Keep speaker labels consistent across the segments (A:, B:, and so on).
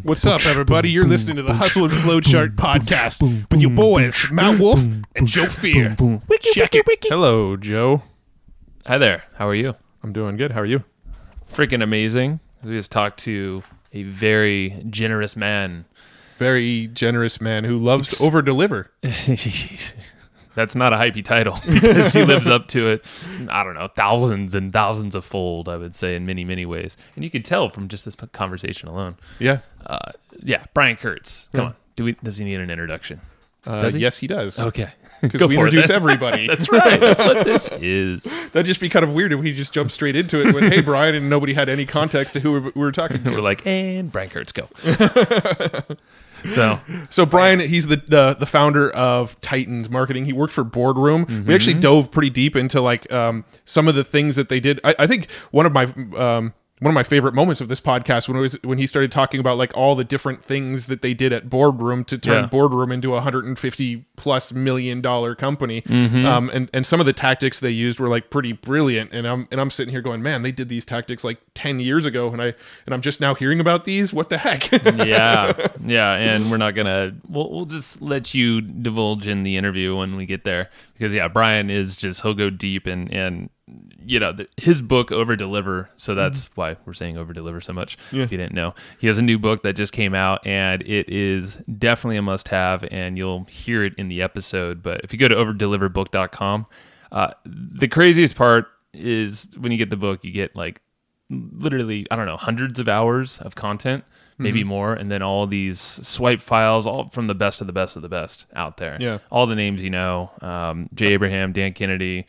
A: What's up, everybody? You're listening to the Hustle and Flowchart podcast with your boys, Matt Wolf and Joe Fear. Check it. Hello, Joe.
B: Hi there. How are you?
A: I'm doing good. How are you?
B: Freaking amazing. We just talked to a very generous man.
A: Very generous man who loves to over-deliver.
B: That's not a hypey title because he lives up to it, I don't know, thousands and thousands of fold, I would say, in many, many ways. And you can tell from just this conversation alone.
A: Yeah.
B: Brian Kurtz. Come on. Does he need an introduction?
A: Yes, he does.
B: Okay.
A: Because we introduce everybody.
B: That's right. That's what this is.
A: That'd just be kind of weird if we just jumped straight into it and went, hey, Brian, and nobody had any context to who we were talking to.
B: We're like, and Brian Kurtz, go.
A: So Brian, he's the founder of Titan Marketing. He worked for Boardroom. Mm-hmm. We actually dove pretty deep into like some of the things that they did. I think one of my favorite moments of this podcast when he started talking about like all the different things that they did at Boardroom to turn Boardroom into a $150+ million company. Mm-hmm. And some of the tactics they used were like pretty brilliant. And I'm sitting here going, man, they did these tactics like 10 years ago, and I'm just now hearing about these. What the heck?
B: Yeah. And we're not gonna. We'll just let you divulge in the interview when we get there, because Brian is just, he'll go deep and. You know, his book, Overdeliver, so that's why we're saying Overdeliver so much, if you didn't know. He has a new book that just came out, and it is definitely a must-have, and you'll hear it in the episode. But if you go to overdeliverbook.com, the craziest part is when you get the book, you get like literally, I don't know, hundreds of hours of content, maybe more, and then all these swipe files, all from the best of the best of the best out there. Yeah. All the names you know, Jay Abraham, Dan Kennedy,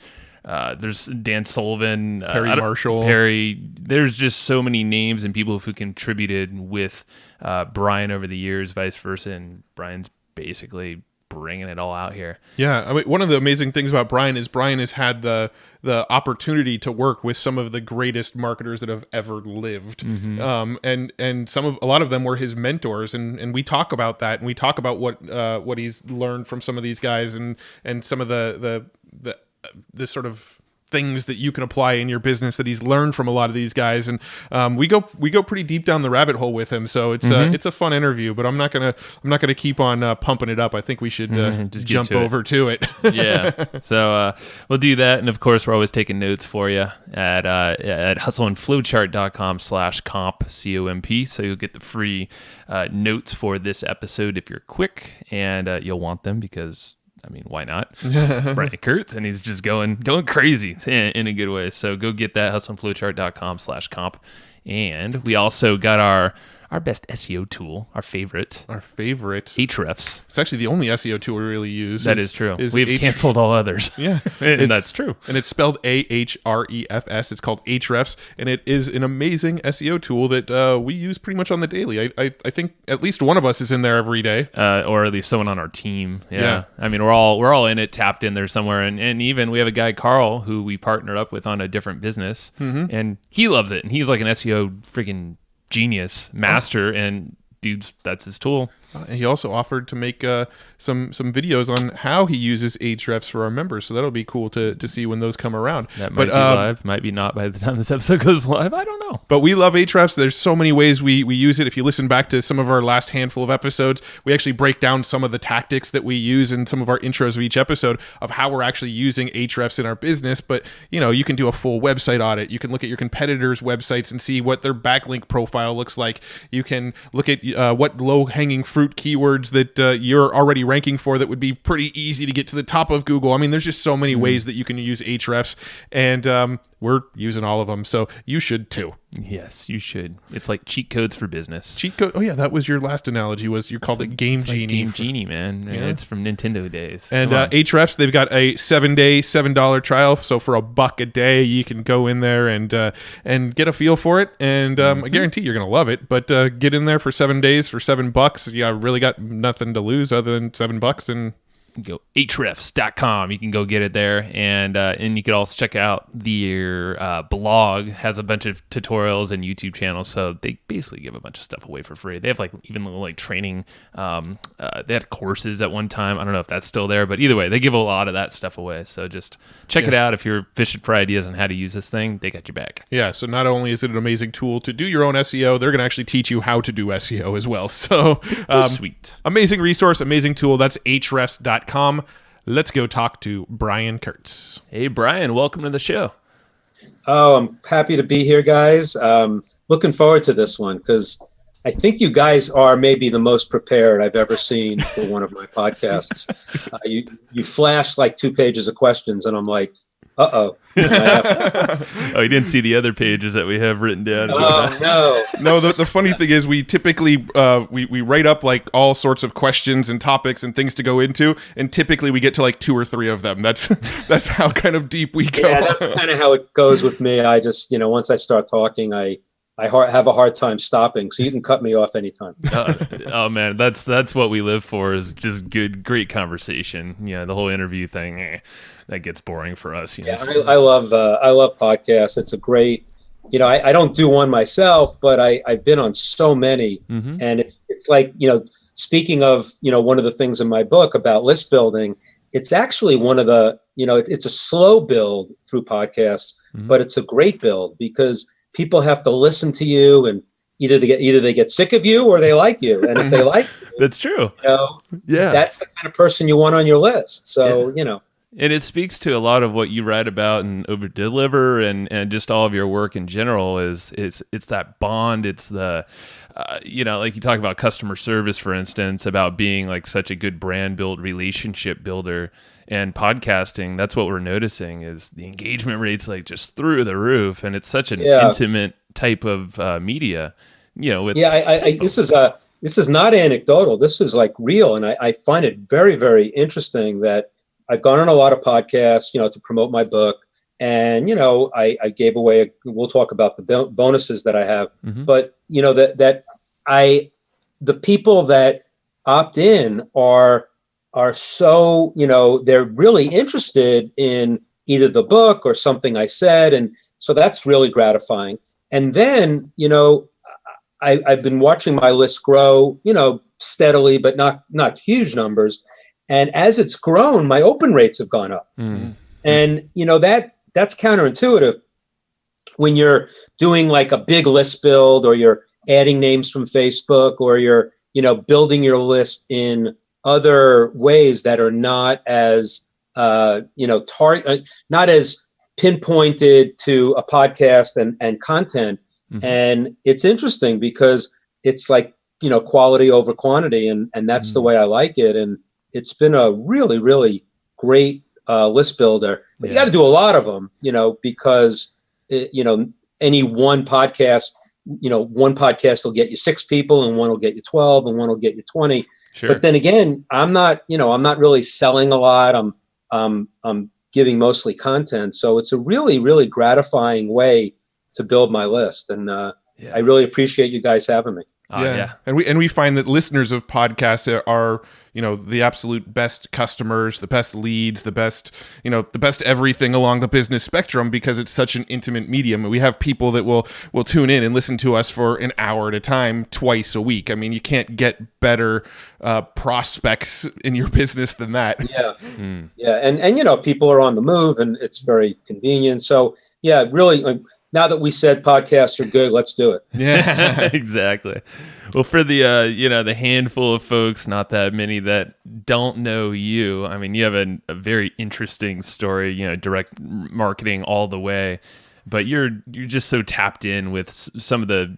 B: there's Dan Sullivan,
A: Perry Marshall.
B: There's just so many names and people who contributed with Brian over the years, vice versa, and Brian's basically bringing it all out here.
A: Yeah, I mean, one of the amazing things about Brian is Brian has had the opportunity to work with some of the greatest marketers that have ever lived, and a lot of them were his mentors, and we talk about that, and we talk about what he's learned from some of these guys, and some of the sort of things that you can apply in your business that he's learned from a lot of these guys, and we go pretty deep down the rabbit hole with him. So it's a fun interview, but I'm not gonna keep on pumping it up. I think we should just jump over to it.
B: Yeah. So we'll do that, and of course we're always taking notes for you at hustleandflowchart.com/comp COMP. So you'll get the free notes for this episode if you're quick, and you'll want them because. I mean, why not? It's Brian Kurtz, and he's just going crazy in a good way. So go get that, hustleandflowchart.com/comp. And we also got our best SEO tool, our favorite, Ahrefs.
A: It's actually the only SEO tool we really use.
B: That is true. We've canceled all others.
A: Yeah,
B: and that's true.
A: And it's spelled Ahrefs. It's called Ahrefs, and it is an amazing SEO tool that we use pretty much on the daily. I think at least one of us is in there every day,
B: or at least someone on our team. Yeah. I mean, we're all in it, tapped in there somewhere, and even we have a guy, Carl, who we partnered up with on a different business, and he loves it, and he's like an SEO freaking genius master, and dudes, that's his tool.
A: He also offered to make some videos on how he uses Ahrefs for our members, so that'll be cool to see when those come around.
B: That might be live, might be not by the time this episode goes live. I don't know.
A: But we love Ahrefs. There's so many ways we use it. If you listen back to some of our last handful of episodes, we actually break down some of the tactics that we use in some of our intros of each episode of how we're actually using Ahrefs in our business. But you can do a full website audit. You can look at your competitors' websites and see what their backlink profile looks like. You can look at what low-hanging fruit keywords that you're already ranking for that would be pretty easy to get to the top of Google. I mean, there's just so many ways that you can use Ahrefs, and we're using all of them, so you should too.
B: Yes, you should. It's like cheat codes for business.
A: Cheat code. Oh yeah, that was your last analogy. You called it Game Genie.
B: Game Genie, man. Yeah. It's from Nintendo days.
A: And Ahrefs, they've got a 7-day, $7 trial. So for $1 a day, you can go in there and get a feel for it. And I guarantee you're gonna love it. But get in there for 7 days for $7. You really got nothing to lose other than $7, and
B: go hrefs.com. You can go get it there, and you can also check out their blog. Has a bunch of tutorials and YouTube channels. So they basically give a bunch of stuff away for free. They have like even little like training. They had courses at one time. I don't know if that's still there, but either way, they give a lot of that stuff away. So just check it out if you're fishing for ideas on how to use this thing. They got your back.
A: Yeah. So not only is it an amazing tool to do your own SEO, they're going to actually teach you how to do SEO as well. So
B: sweet,
A: amazing resource, amazing tool. That's hrefs.com. Let's go talk to Brian Kurtz.
B: Hey, Brian, welcome to the show.
C: Oh, I'm happy to be here, guys. Looking forward to this one because I think you guys are maybe the most prepared I've ever seen for one of my podcasts. You flashed like 2 pages of questions, and I'm like, uh-oh.
B: Oh, you didn't see the other pages that we have written down.
C: Oh, no.
A: No, the funny thing is we typically we write up like all sorts of questions and topics and things to go into, and typically we get to like 2 or 3 of them. That's how kind of deep we go.
C: Yeah, that's kind of how it goes with me. I just, once I start talking, I have a hard time stopping, so you can cut me off anytime.
B: Oh man, that's what we live for, is just great conversation. The whole interview thing, that gets boring for us.
C: Yeah, I love podcasts. It's a great, I don't do one myself, but I've been on so many, and it's like, speaking of, one of the things in my book about list building, it's actually one of the, it's a slow build through podcasts, but it's a great build because people have to listen to you, and either they get sick of you or they like you. And if they like you,
B: that's true.
C: That's the kind of person you want on your list. So,
B: And it speaks to a lot of what you write about in Overdeliver and just all of your work in general. It's that bond. It's the, like you talk about customer service, for instance, about being like such a good brand build, relationship builder. And podcasting, that's what we're noticing, is the engagement rates like just through the roof, and it's such an intimate type of media.
C: This is not anecdotal. This is like real, and I find it very, very interesting that I've gone on a lot of podcasts, to promote my book, and I gave away. We'll talk about the bonuses that I have, but the people that opt in are so, they're really interested in either the book or something I said. And so that's really gratifying. And then, I've been watching my list grow, steadily, but not huge numbers. And as it's grown, my open rates have gone up. And, that's counterintuitive when you're doing like a big list build, or you're adding names from Facebook, or you're, building your list in other ways that are not as not as pinpointed to a podcast and content. And it's interesting because it's like, quality over quantity, and that's the way I like it. And it's been a really, really great list builder. But you got to do a lot of them, because any one podcast, one podcast will get you 6 people, and one will get you 12, and one will get you 20. Sure. But then again, I'm not really selling a lot. I'm giving mostly content. So it's a really, really gratifying way to build my list. And I really appreciate you guys having me.
A: And we find that listeners of podcasts are the absolute best customers, the best leads, the best everything along the business spectrum, because it's such an intimate medium. We have people that will tune in and listen to us for an hour at a time, twice a week. I mean, you can't get better prospects in your business than that. And people are on the move, and it's very convenient. So really, now that we said podcasts are good, let's do it.
B: Yeah, exactly. Well, for the the handful of folks, not that many, that don't know you, I mean, you have a very interesting story. Direct marketing all the way, but you're just so tapped in with some of the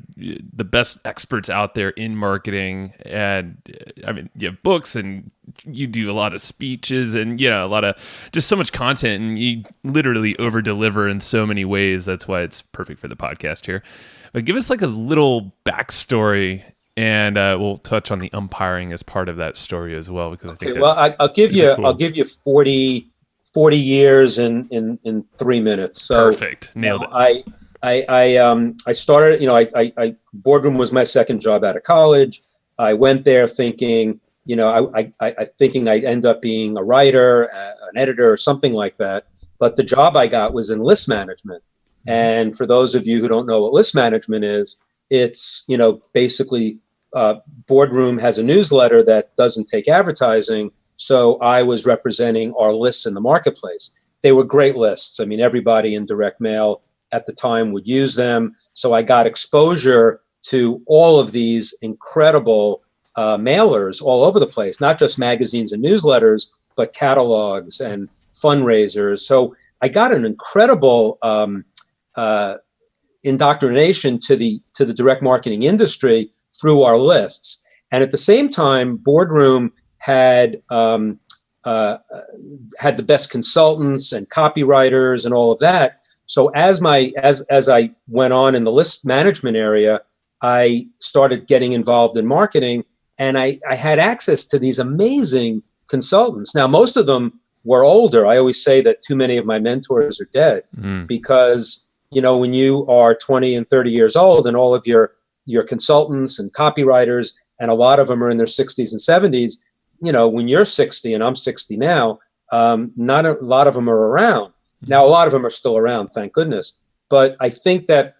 B: best experts out there in marketing. And I mean, you have books, and you do a lot of speeches, and a lot of just so much content, and you literally over deliver in so many ways. That's why it's perfect for the podcast here. But give us like a little backstory, and we'll touch on the umpiring as part of that story as well. Because
C: I'll give you 40 years in 3 minutes. So
B: perfect, nailed it.
C: I started. Boardroom was my second job out of college. I went there thinking, I thinking I'd end up being a writer, an editor, or something like that. But the job I got was in list management. And for those of you who don't know what list management is, it's, basically Boardroom has a newsletter that doesn't take advertising. So I was representing our lists in the marketplace. They were great lists. I mean, everybody in direct mail at the time would use them. So I got exposure to all of these incredible mailers all over the place, not just magazines and newsletters, but catalogs and fundraisers. So I got an incredible indoctrination to the direct marketing industry through our lists. And at the same time, Boardroom had the best consultants and copywriters and all of that. So as I went on in the list management area, I started getting involved in marketing, and I had access to these amazing consultants. Now, most of them were older. I always say that too many of my mentors are dead because, when you are 20 and 30 years old and all of your consultants and copywriters, and a lot of them are in their 60s and 70s, when you're 60 and I'm 60 now, not a lot of them are around. Now, a lot of them are still around, thank goodness. But I think that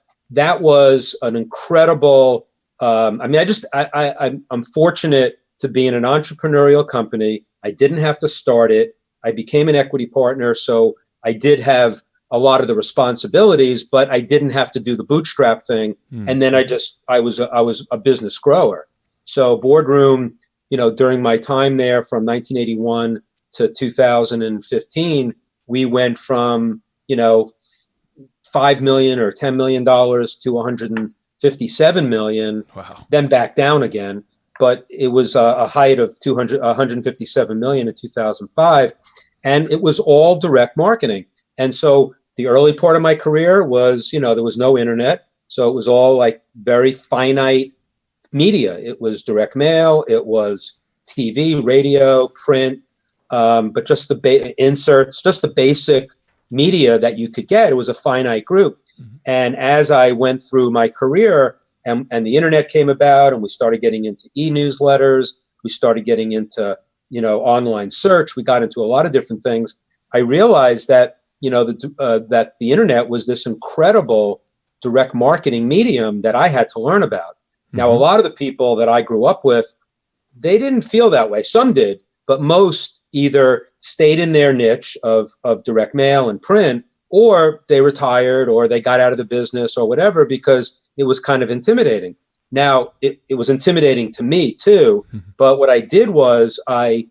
C: was an incredible, I'm fortunate to be in an entrepreneurial company. I didn't have to start it. I became an equity partner. So I did have a lot of the responsibilities, but I didn't have to do the bootstrap thing. And then I was a business grower. So Boardroom, during my time there from 1981 to 2015, we went from, $5 million or $10 million to $157 million,
B: wow.
C: Then back down again. But it was a height of $157 million in 2005. And it was all direct marketing. And so the early part of my career was, there was no internet. So it was all like very finite media. It was direct mail. It was TV, radio, print, but just the inserts, just the basic media that you could get. It was a finite group. And as I went through my career and the internet came about and we started getting into e-newsletters, we started getting into, online search, we got into a lot of different things. I realized that, that the internet was this incredible direct marketing medium that I had to learn about. Now, a lot of the people that I grew up with, they didn't feel that way. Some did, but most either stayed in their niche of direct mail and print, or they retired, or they got out of the business or whatever, because it was kind of intimidating. Now, it was intimidating to me too, but what I did was I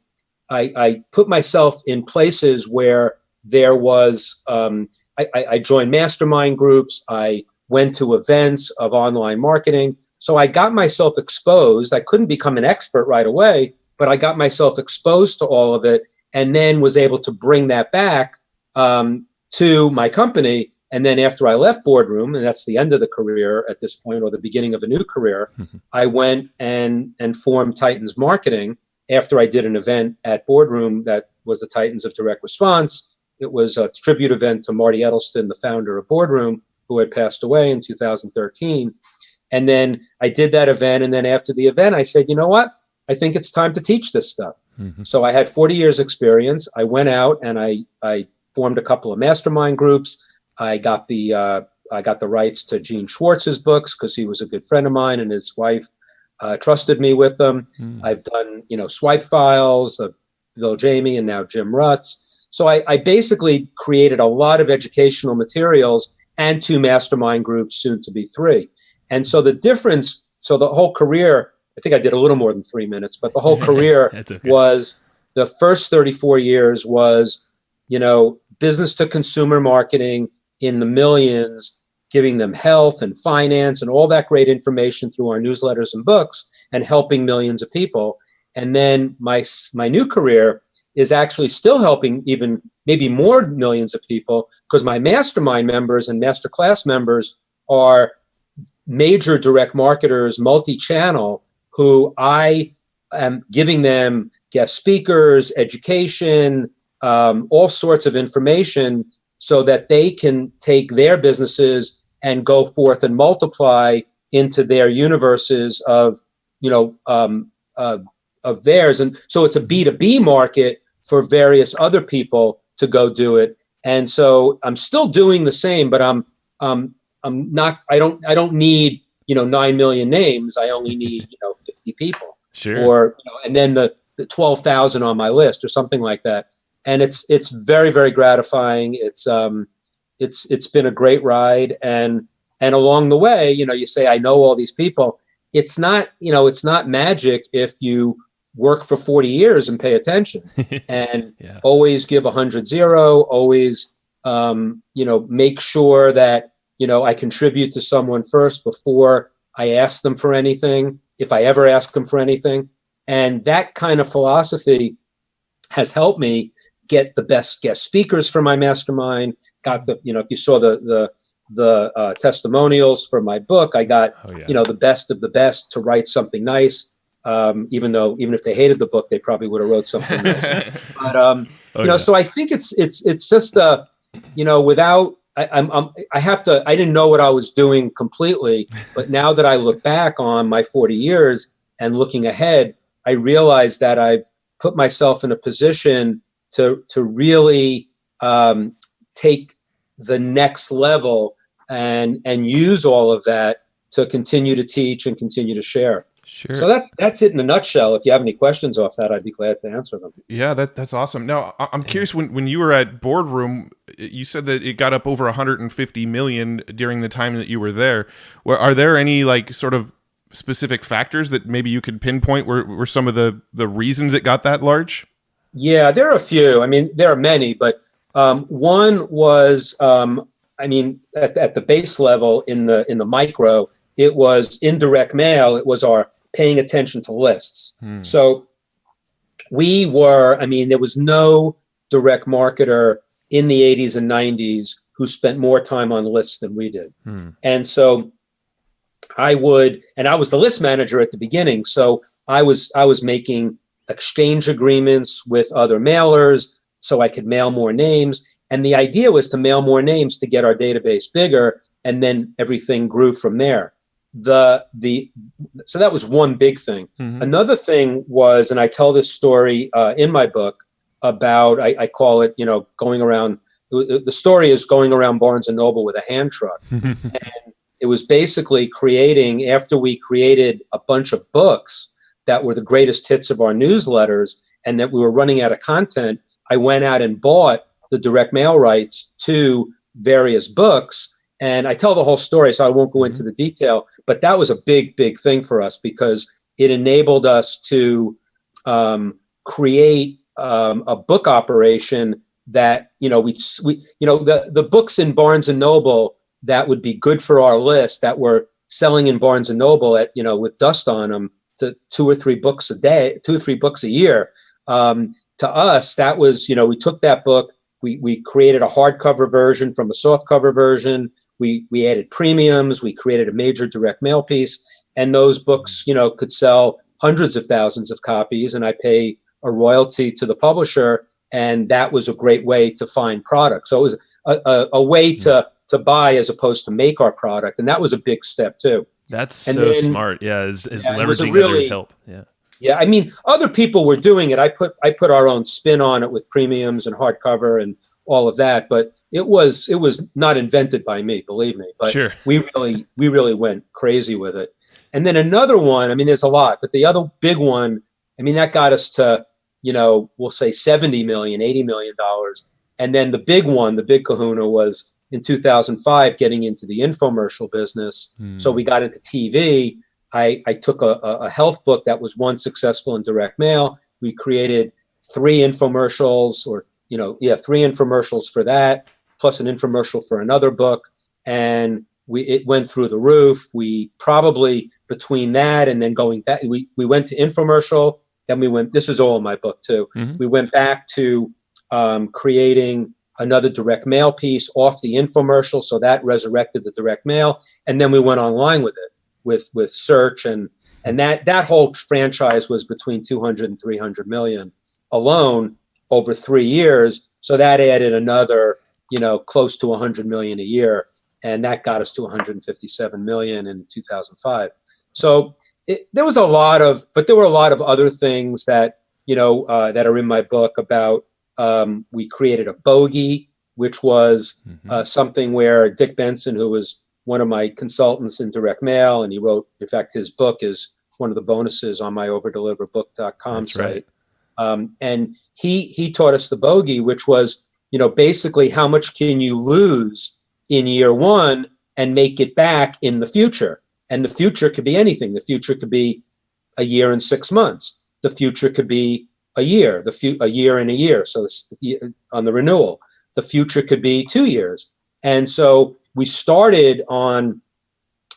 C: put myself in places where there was, I joined mastermind groups, I went to events of online marketing. So I got myself exposed. I couldn't become an expert right away, but I got myself exposed to all of it, and then was able to bring that back to my company. And then after I left Boardroom, and that's the end of the career at this point, or the beginning of a new career, I went and formed Titans Marketing after I did an event at Boardroom that was the Titans of Direct Response. It was a tribute event to Marty Edelston, the founder of Boardroom, who had passed away in 2013. And then I did that event. And then after the event, I said, you know what? I think it's time to teach this stuff. So I had 40 years experience. I went out and I formed a couple of mastermind groups. I got the rights to Gene Schwartz's books because he was a good friend of mine, and his wife trusted me with them. I've done, Swipe Files of Bill Jamie and now Jim Rutz. So I basically created a lot of educational materials and 2 mastermind groups, soon to be 3. And so the difference, so the whole career, I think I did a little more than 3 minutes, but the whole career was, the first 34 years was, business to consumer marketing in the millions, giving them health and finance and all that great information through our newsletters and books, and helping millions of people. And then my new career is actually still helping even maybe more millions of people, because my mastermind members and masterclass members are major direct marketers, multi-channel, who I am giving them guest speakers, education, all sorts of information, so that they can take their businesses and go forth and multiply into their universes of, of theirs. And so it's a B2B market for various other people to go do it. And so I'm still doing the same, but I'm not, I don't need, 9 million names. I only need, 50 people.
B: Sure.
C: Or, and then the 12,000 on my list or something like that. And it's very, very gratifying. It's been a great ride. And along the way, you say, I know all these people. It's not magic if you work for 40 years and pay attention and always give 100-0, always, make sure that, I contribute to someone first before I ask them for anything, if I ever ask them for anything. And that kind of philosophy has helped me get the best guest speakers for my mastermind. Got the, if you saw the testimonials for my book, I got, the best of the best to write something nice. Even if they hated the book, they probably would have wrote something nice. But, so I think it's just, without, I didn't know what I was doing completely, but now that I look back on my 40 years and looking ahead, I realize that I've put myself in a position to really take the next level and use all of that to continue to teach and continue to share.
B: Sure.
C: So that's it in a nutshell. If you have any questions off that, I'd be glad to answer them.
A: Yeah, that's awesome. Now, I'm curious, when you were at Boardroom, you said that it got up over 150 million during the time that you were there. Are there any sort of specific factors that maybe you could pinpoint were some of the reasons it got that large?
C: Yeah, there are a few. I mean, there are many, but one was, at the base level in the micro, it was indirect mail. It was our paying attention to lists. So we were, there was no direct marketer in the 80s and 90s who spent more time on lists than we did. And so I was the list manager at the beginning. So I was making exchange agreements with other mailers so I could mail more names. And the idea was to mail more names to get our database bigger, and then everything grew from there. So that was one big thing. Another thing was, and I tell this story in my book about, I call it, going around, the story is going around Barnes and Noble with a hand truck. And it was basically after we created a bunch of books that were the greatest hits of our newsletters and that we were running out of content, I went out and bought the direct mail rights to various books. And I tell the whole story, so I won't go into the detail, but that was a big, big thing for us because it enabled us to create a book operation that, the books in Barnes and Noble that would be good for our list that were selling in Barnes and Noble at, with dust on them to 2 or 3 books a day, 2 or 3 books a year. To us, that was, we took that book, we created a hardcover version from a softcover version. We added premiums. We created a major direct mail piece, and those books, could sell hundreds of thousands of copies, and I pay a royalty to the publisher. And that was a great way to find product. So it was a way to buy as opposed to make our product, and that was a big step too.
B: That's smart. Yeah, is leveraging others' help. Yeah.
C: Yeah, other people were doing it. I put our own spin on it with premiums and hardcover and all of that, but it was not invented by me, believe me. But
B: sure.
C: we really went crazy with it. And then another one, there's a lot, but the other big one, that got us to, we'll say $70 million, $80 million. And then the big one, the big kahuna was in 2005, getting into the infomercial business. So we got into TV. I took a health book that was once successful in direct mail. We created 3 infomercials 3 infomercials for that, plus an infomercial for another book. And it went through the roof. We probably, between that and then going back, we went to infomercial, then this is all in my book too. We went back to creating another direct mail piece off the infomercial. So that resurrected the direct mail. And then we went online with it. With search and that whole franchise was between 200 and 300 million alone over 3 years. So that added another, close to 100 million a year. And that got us to 157 million in 2005. So there was a lot of, but there were a lot of other things that, that are in my book about, we created a bogey, which was something where Dick Benson, who was one of my consultants in direct mail, and he wrote, in fact, his book is one of the bonuses on my overdeliverbook.com site. Right. And he taught us the bogey, which was, basically how much can you lose in year one and make it back in the future? And the future could be anything. The future could be a year and 6 months. The future could be a year, a year and a year. So on the renewal, the future could be 2 years. And so we started on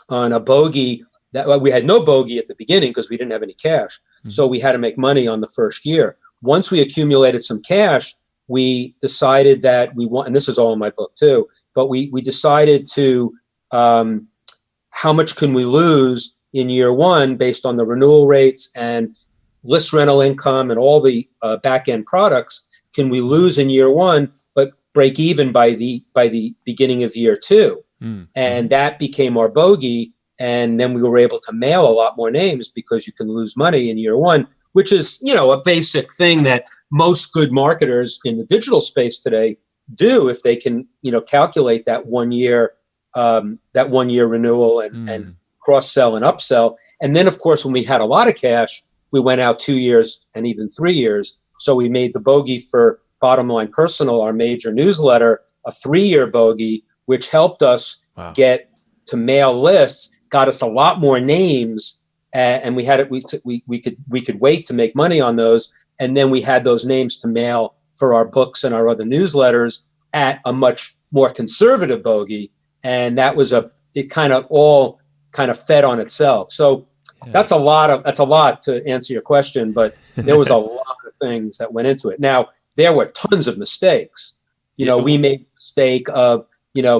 C: a bogey that we had no bogey at the beginning because we didn't have any cash. Mm-hmm. So we had to make money on the first year. Once we accumulated some cash, we decided that we want, and this is all in my book too, but we decided to, how much can we lose in year one based on the renewal rates and list rental income and all the back-end products can we lose in year one, but break even by the beginning of year two. Mm-hmm. And that became our bogey. And then we were able to mail a lot more names because you can lose money in year one, which is, a basic thing that most good marketers in the digital space today do if they can, calculate that 1 year, renewal and cross-sell and upsell. And then, of course, when we had a lot of cash, we went out 2 years and even 3 years. So we made the bogey for Bottom Line Personal, our major newsletter, a 3-year bogey, which helped us get to mail lists, got us a lot more names, and we could wait to make money on those, and then we had those names to mail for our books and our other newsletters at a much more conservative bogey, and that was it kind of all kind of fed on itself. So that's a lot to answer your question, but there was a lot of things that went into it. Now there were tons of mistakes. We made the mistake of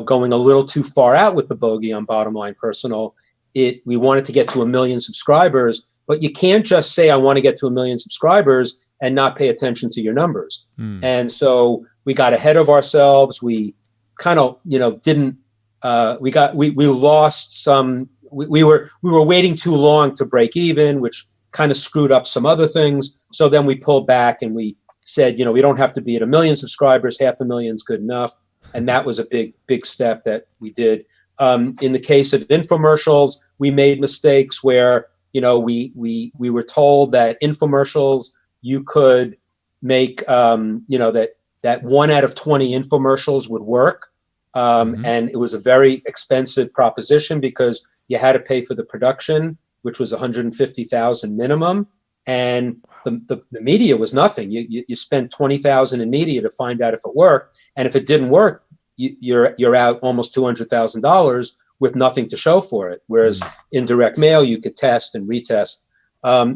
C: going a little too far out with the bogey on Bottom Line Personal. We wanted to get to 1 million subscribers, but you can't just say, I want to get to 1 million subscribers and not pay attention to your numbers. And so we got ahead of ourselves. We kind of, didn't, we lost some, we were waiting too long to break even, which kind of screwed up some other things. So then we pulled back and we said, we don't have to be at 1 million subscribers. 500,000 is good enough. And that was a big step that we did. In the case of infomercials, we made mistakes where, we were told that infomercials, you could make, that 1 out of 20 infomercials would work. And it was a very expensive proposition because you had to pay for the production, which was $150,000 minimum. And the media was nothing. You spent $20,000 in media to find out if it worked. And if it didn't work, you're out almost $200,000 with nothing to show for it. Whereas in direct mail, you could test and retest.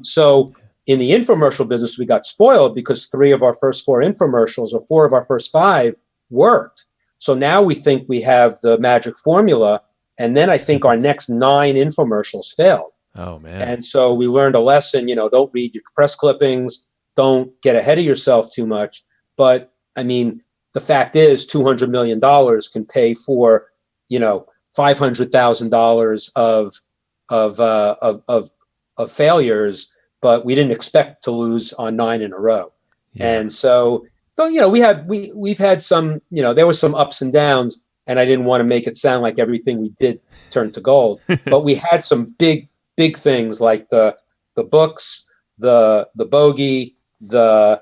C: So in the infomercial business, we got spoiled because 3 of our first 4 infomercials or 4 of our first 5 worked. So now we think we have the magic formula. And then I think our next 9 infomercials failed. Oh, man. And so we learned a lesson, don't read your press clippings, don't get ahead of yourself too much. But I mean, the fact is $200 million can pay for, $500,000 of failures, but we didn't expect to lose on 9 in a row. Yeah. And so, we've had some, there was some ups and downs, and I didn't want to make it sound like everything we did turned to gold, but we had some big things like the books, the bogey, the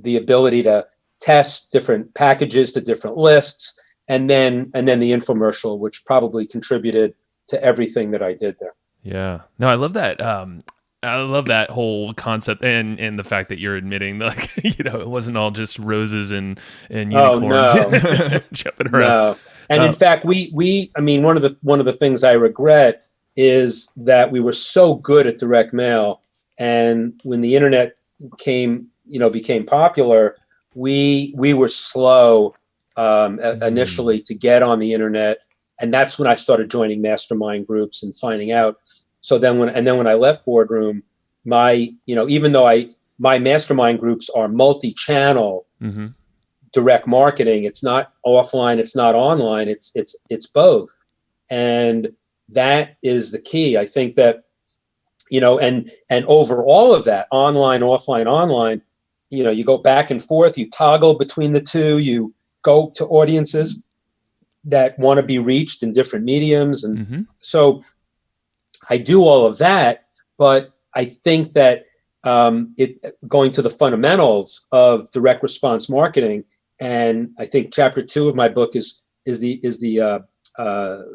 C: ability to test different packages to different lists, and then the infomercial, which probably contributed to everything that I did there.
B: Yeah. No, I love that. I love that whole concept and the fact that you're admitting it wasn't all just roses and unicorns.
C: Oh, no.
B: Jumping around.
C: No. And in fact, one of the things I regret is that we were so good at direct mail, and when the internet became popular, we were slow initially to get on the internet, and that's when I started joining mastermind groups and finding out. So then when I left Boardroom, even though my mastermind groups are multi-channel direct marketing, it's not offline, it's not online, it's both, and that is the key. I think that and over all of that, online, offline, online, you go back and forth, you toggle between the two, you go to audiences that want to be reached in different mediums. And so I do all of that, but I think that going to the fundamentals of direct response marketing, and I think chapter 2 of my book is the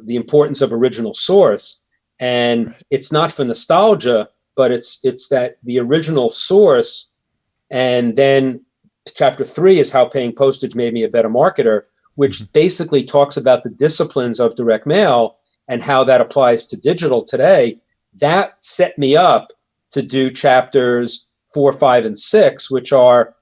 C: importance of original source. And it's not for nostalgia, but it's that the original source. And then chapter 3 is how paying postage made me a better marketer, which basically talks about the disciplines of direct mail and how that applies to digital today. That set me up to do chapters 4, 5, and 6, which are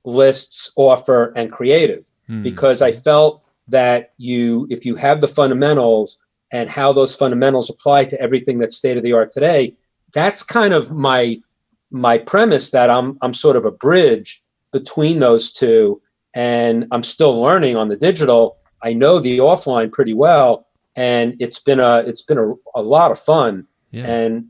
C: lists, offer, and creative, because I felt that if you have the fundamentals and how those fundamentals apply to everything that's state of the art today, that's kind of my premise, that I'm sort of a bridge between those two, and I'm still learning on the digital. I know the offline pretty well, and it's been a lot of fun. Yeah. And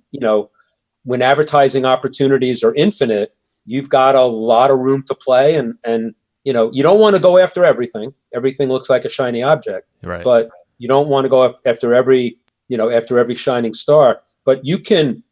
C: when advertising opportunities are infinite, you've got a lot of room to play, and you don't want to go after everything. Everything looks like a shiny object, right? But you don't want to go after every shining star. But you can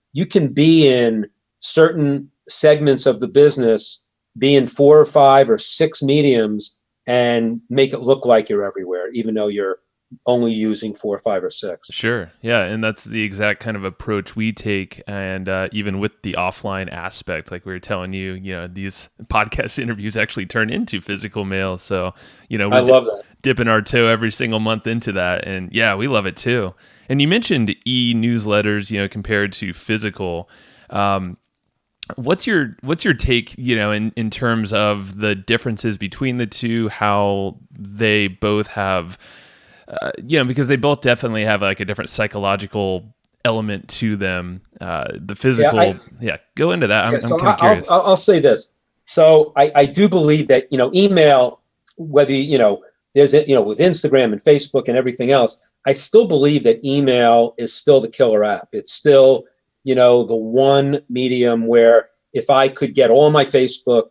C: be in certain segments of the business, be in 4 or 5 or 6 mediums, and make it look like you're everywhere, even though you're only using 4 or 5 or 6.
B: Sure. Yeah. And that's the exact kind of approach we take. And even with the offline aspect, like we were telling you, these podcast interviews actually turn into physical mail. So, we're
C: I love that.
B: Dipping our toe every single month into that. And yeah, we love it too. And you mentioned e-newsletters, compared to physical. What's your take, in terms of the differences between the two, how they both have, because they both definitely have like a different psychological element to them. The physical, go into that. I'm kind of curious.
C: I'll say this. So I do believe that, email, whether, there's, with Instagram and Facebook and everything else, I still believe that email is still the killer app. It's still, the one medium where if I could get all my Facebook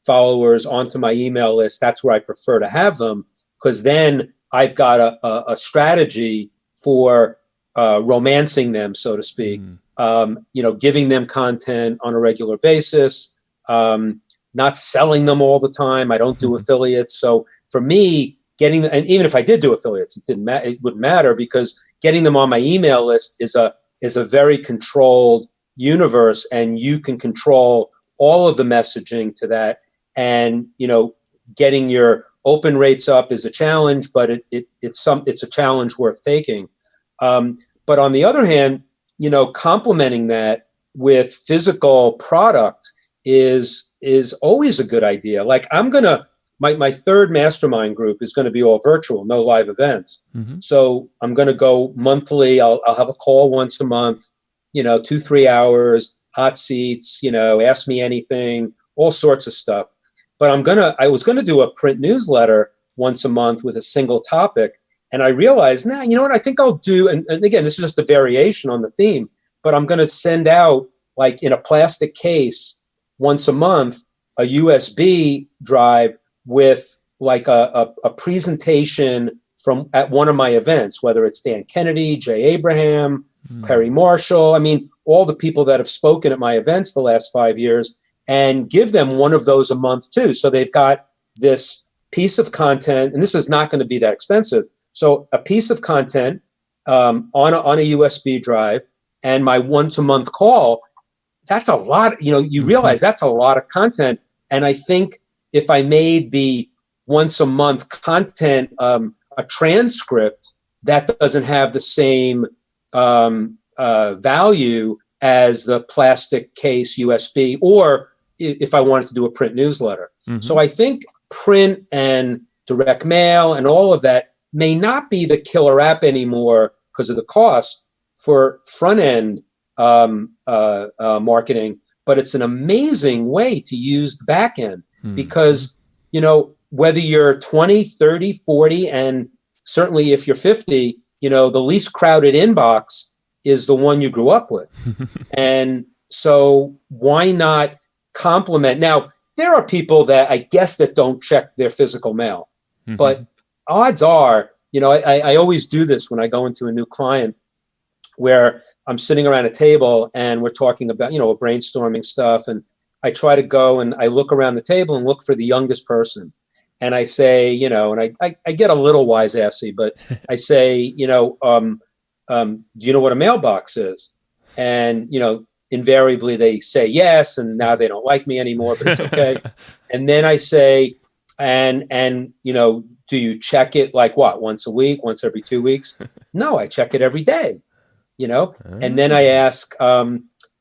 C: followers onto my email list, that's where I prefer to have them, because then I've got a strategy for romancing them, so to speak, giving them content on a regular basis, not selling them all the time. I don't do affiliates. So for me, and even if I did do affiliates, it wouldn't matter, because getting them on my email list is a very controlled universe, and you can control all of the messaging to that. And, getting your open rates up is a challenge, but it's a challenge worth taking. But on the other hand, complementing that with physical product is always a good idea. Like my third mastermind group is going to be all virtual, no live events. So I'm going to go monthly. I'll have a call once a month, 2-3 hours, hot seats, ask me anything, all sorts of stuff. But I was going to do a print newsletter once a month with a single topic. And I realized, you know what, I think I'll do, and again, this is just a variation on the theme, but I'm going to send out, like in a plastic case once a month, a USB drive with like a presentation from at one of my events, whether it's Dan Kennedy, Jay Abraham, Perry Marshall, all the people that have spoken at my events the last 5 years, and give them one of those a month too. So they've got this piece of content, and this is not going to be that expensive. So a piece of content on a USB drive, and my once a month call, that's a lot. You realize that's a lot of content. And I think if I made the once a month content a transcript, that doesn't have the same value as the plastic case USB, or if I wanted to do a print newsletter. So I think print and direct mail and all of that may not be the killer app anymore because of the cost for front end marketing, but it's an amazing way to use the back end because, whether you're 20, 30, 40, and certainly if you're 50, the least crowded inbox is the one you grew up with. And so why not complement? Now, there are people that I guess that don't check their physical mail, but odds are, I always do this when I go into a new client where I'm sitting around a table and we're talking about, we're brainstorming stuff. And I try to go and I look around the table and look for the youngest person. And I say, and I get a little wise-assy, but I say, do you know what a mailbox is? And, invariably they say yes, and now they don't like me anymore, but it's okay. And then I say, and do you check it like what, once a week, once every 2 weeks? No, I check it every day, And then I ask,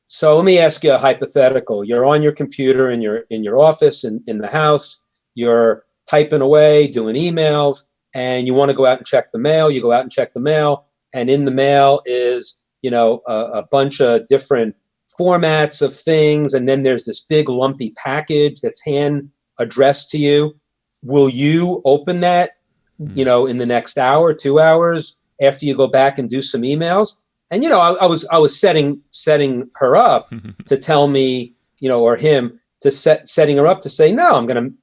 C: so let me ask you a hypothetical. You're on your computer in your office in the house, you're typing away, doing emails, and you want to go out and check the mail. You go out and check the mail, and in the mail is, a bunch of different formats of things. And then there's this big lumpy package that's hand addressed to you. Will you open that, in the next hour, 2 hours after you go back and do some emails? And, I was setting her up to tell me, or him to setting her up to say, no, I'm going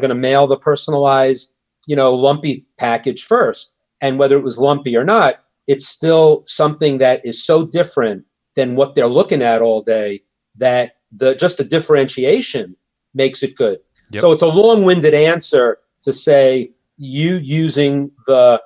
C: to mail the personalized, lumpy package first. And whether it was lumpy or not, it's still something that is so different than what they're looking at all day that just the differentiation makes it good. Yep. So it's a long-winded answer to say you using the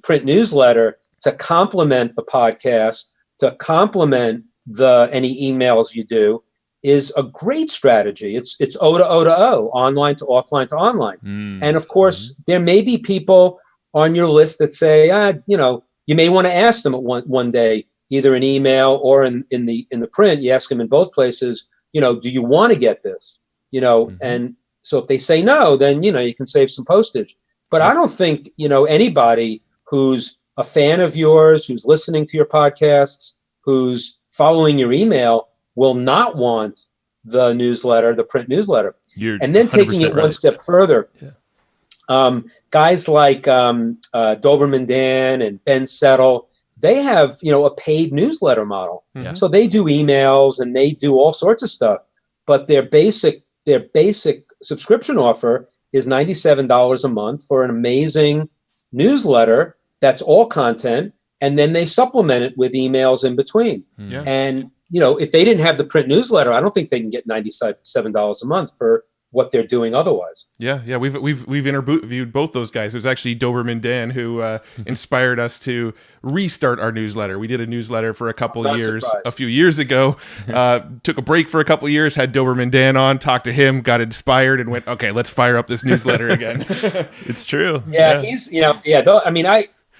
C: print newsletter to complement the podcast, to complement any emails you do is a great strategy. It's O to O to O, online to offline to online. And of course, there may be people on your list that say, you may want to ask them at one day, either an email or in the print. You ask them in both places, do you want to get this? And so if they say no, then, you can save some postage. But I don't think, anybody who's a fan of yours, who's listening to your podcasts, who's following your email will not want the newsletter, the print newsletter. And then taking it one step further, guys like Doberman Dan and Ben Settle, they have, a paid newsletter model. Yeah. So they do emails and they do all sorts of stuff, but their basic subscription offer is $97 a month for an amazing newsletter that's all content, and then they supplement it with emails in between. Yeah. And if they didn't have the print newsletter, I don't think they can get $97 a month for what they're doing otherwise.
A: Yeah. We've interviewed both those guys. There's actually Doberman Dan who inspired us to restart our newsletter. We did a newsletter for a couple of years, a few years ago. Took a break for a couple of years, had Doberman Dan on, talked to him, got inspired, and went, okay, let's fire up this newsletter again.
B: It's true.
C: Yeah, he's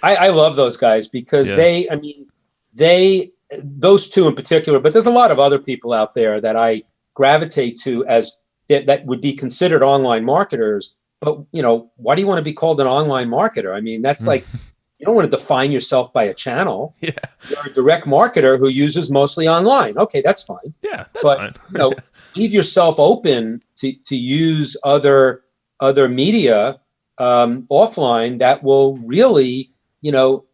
C: I love those guys because those two in particular, but there's a lot of other people out there that I gravitate to as that would be considered online marketers. But, why do you want to be called an online marketer? I mean, that's like, you don't want to define yourself by a channel. Yeah. You're a direct marketer who uses mostly online. Okay, that's fine.
B: Yeah, that's fine.
C: Leave yourself open to use other media offline that will really,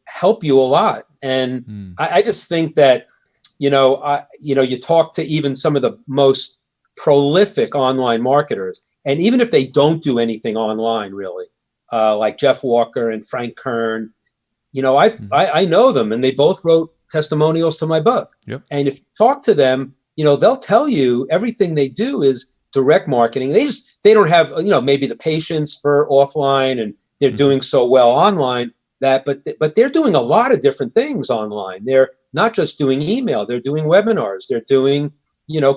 C: help you a lot. And I just think that, you talk to even some of the most prolific online marketers, and even if they don't do anything online really, like Jeff Walker and Frank Kern, I know them, and they both wrote testimonials to my book. Yep. And if you talk to them, they'll tell you everything they do is direct marketing. They don't have, maybe the patience for offline, and they're doing so well online but they're doing a lot of different things online. They're not just doing email, they're doing webinars, they're doing,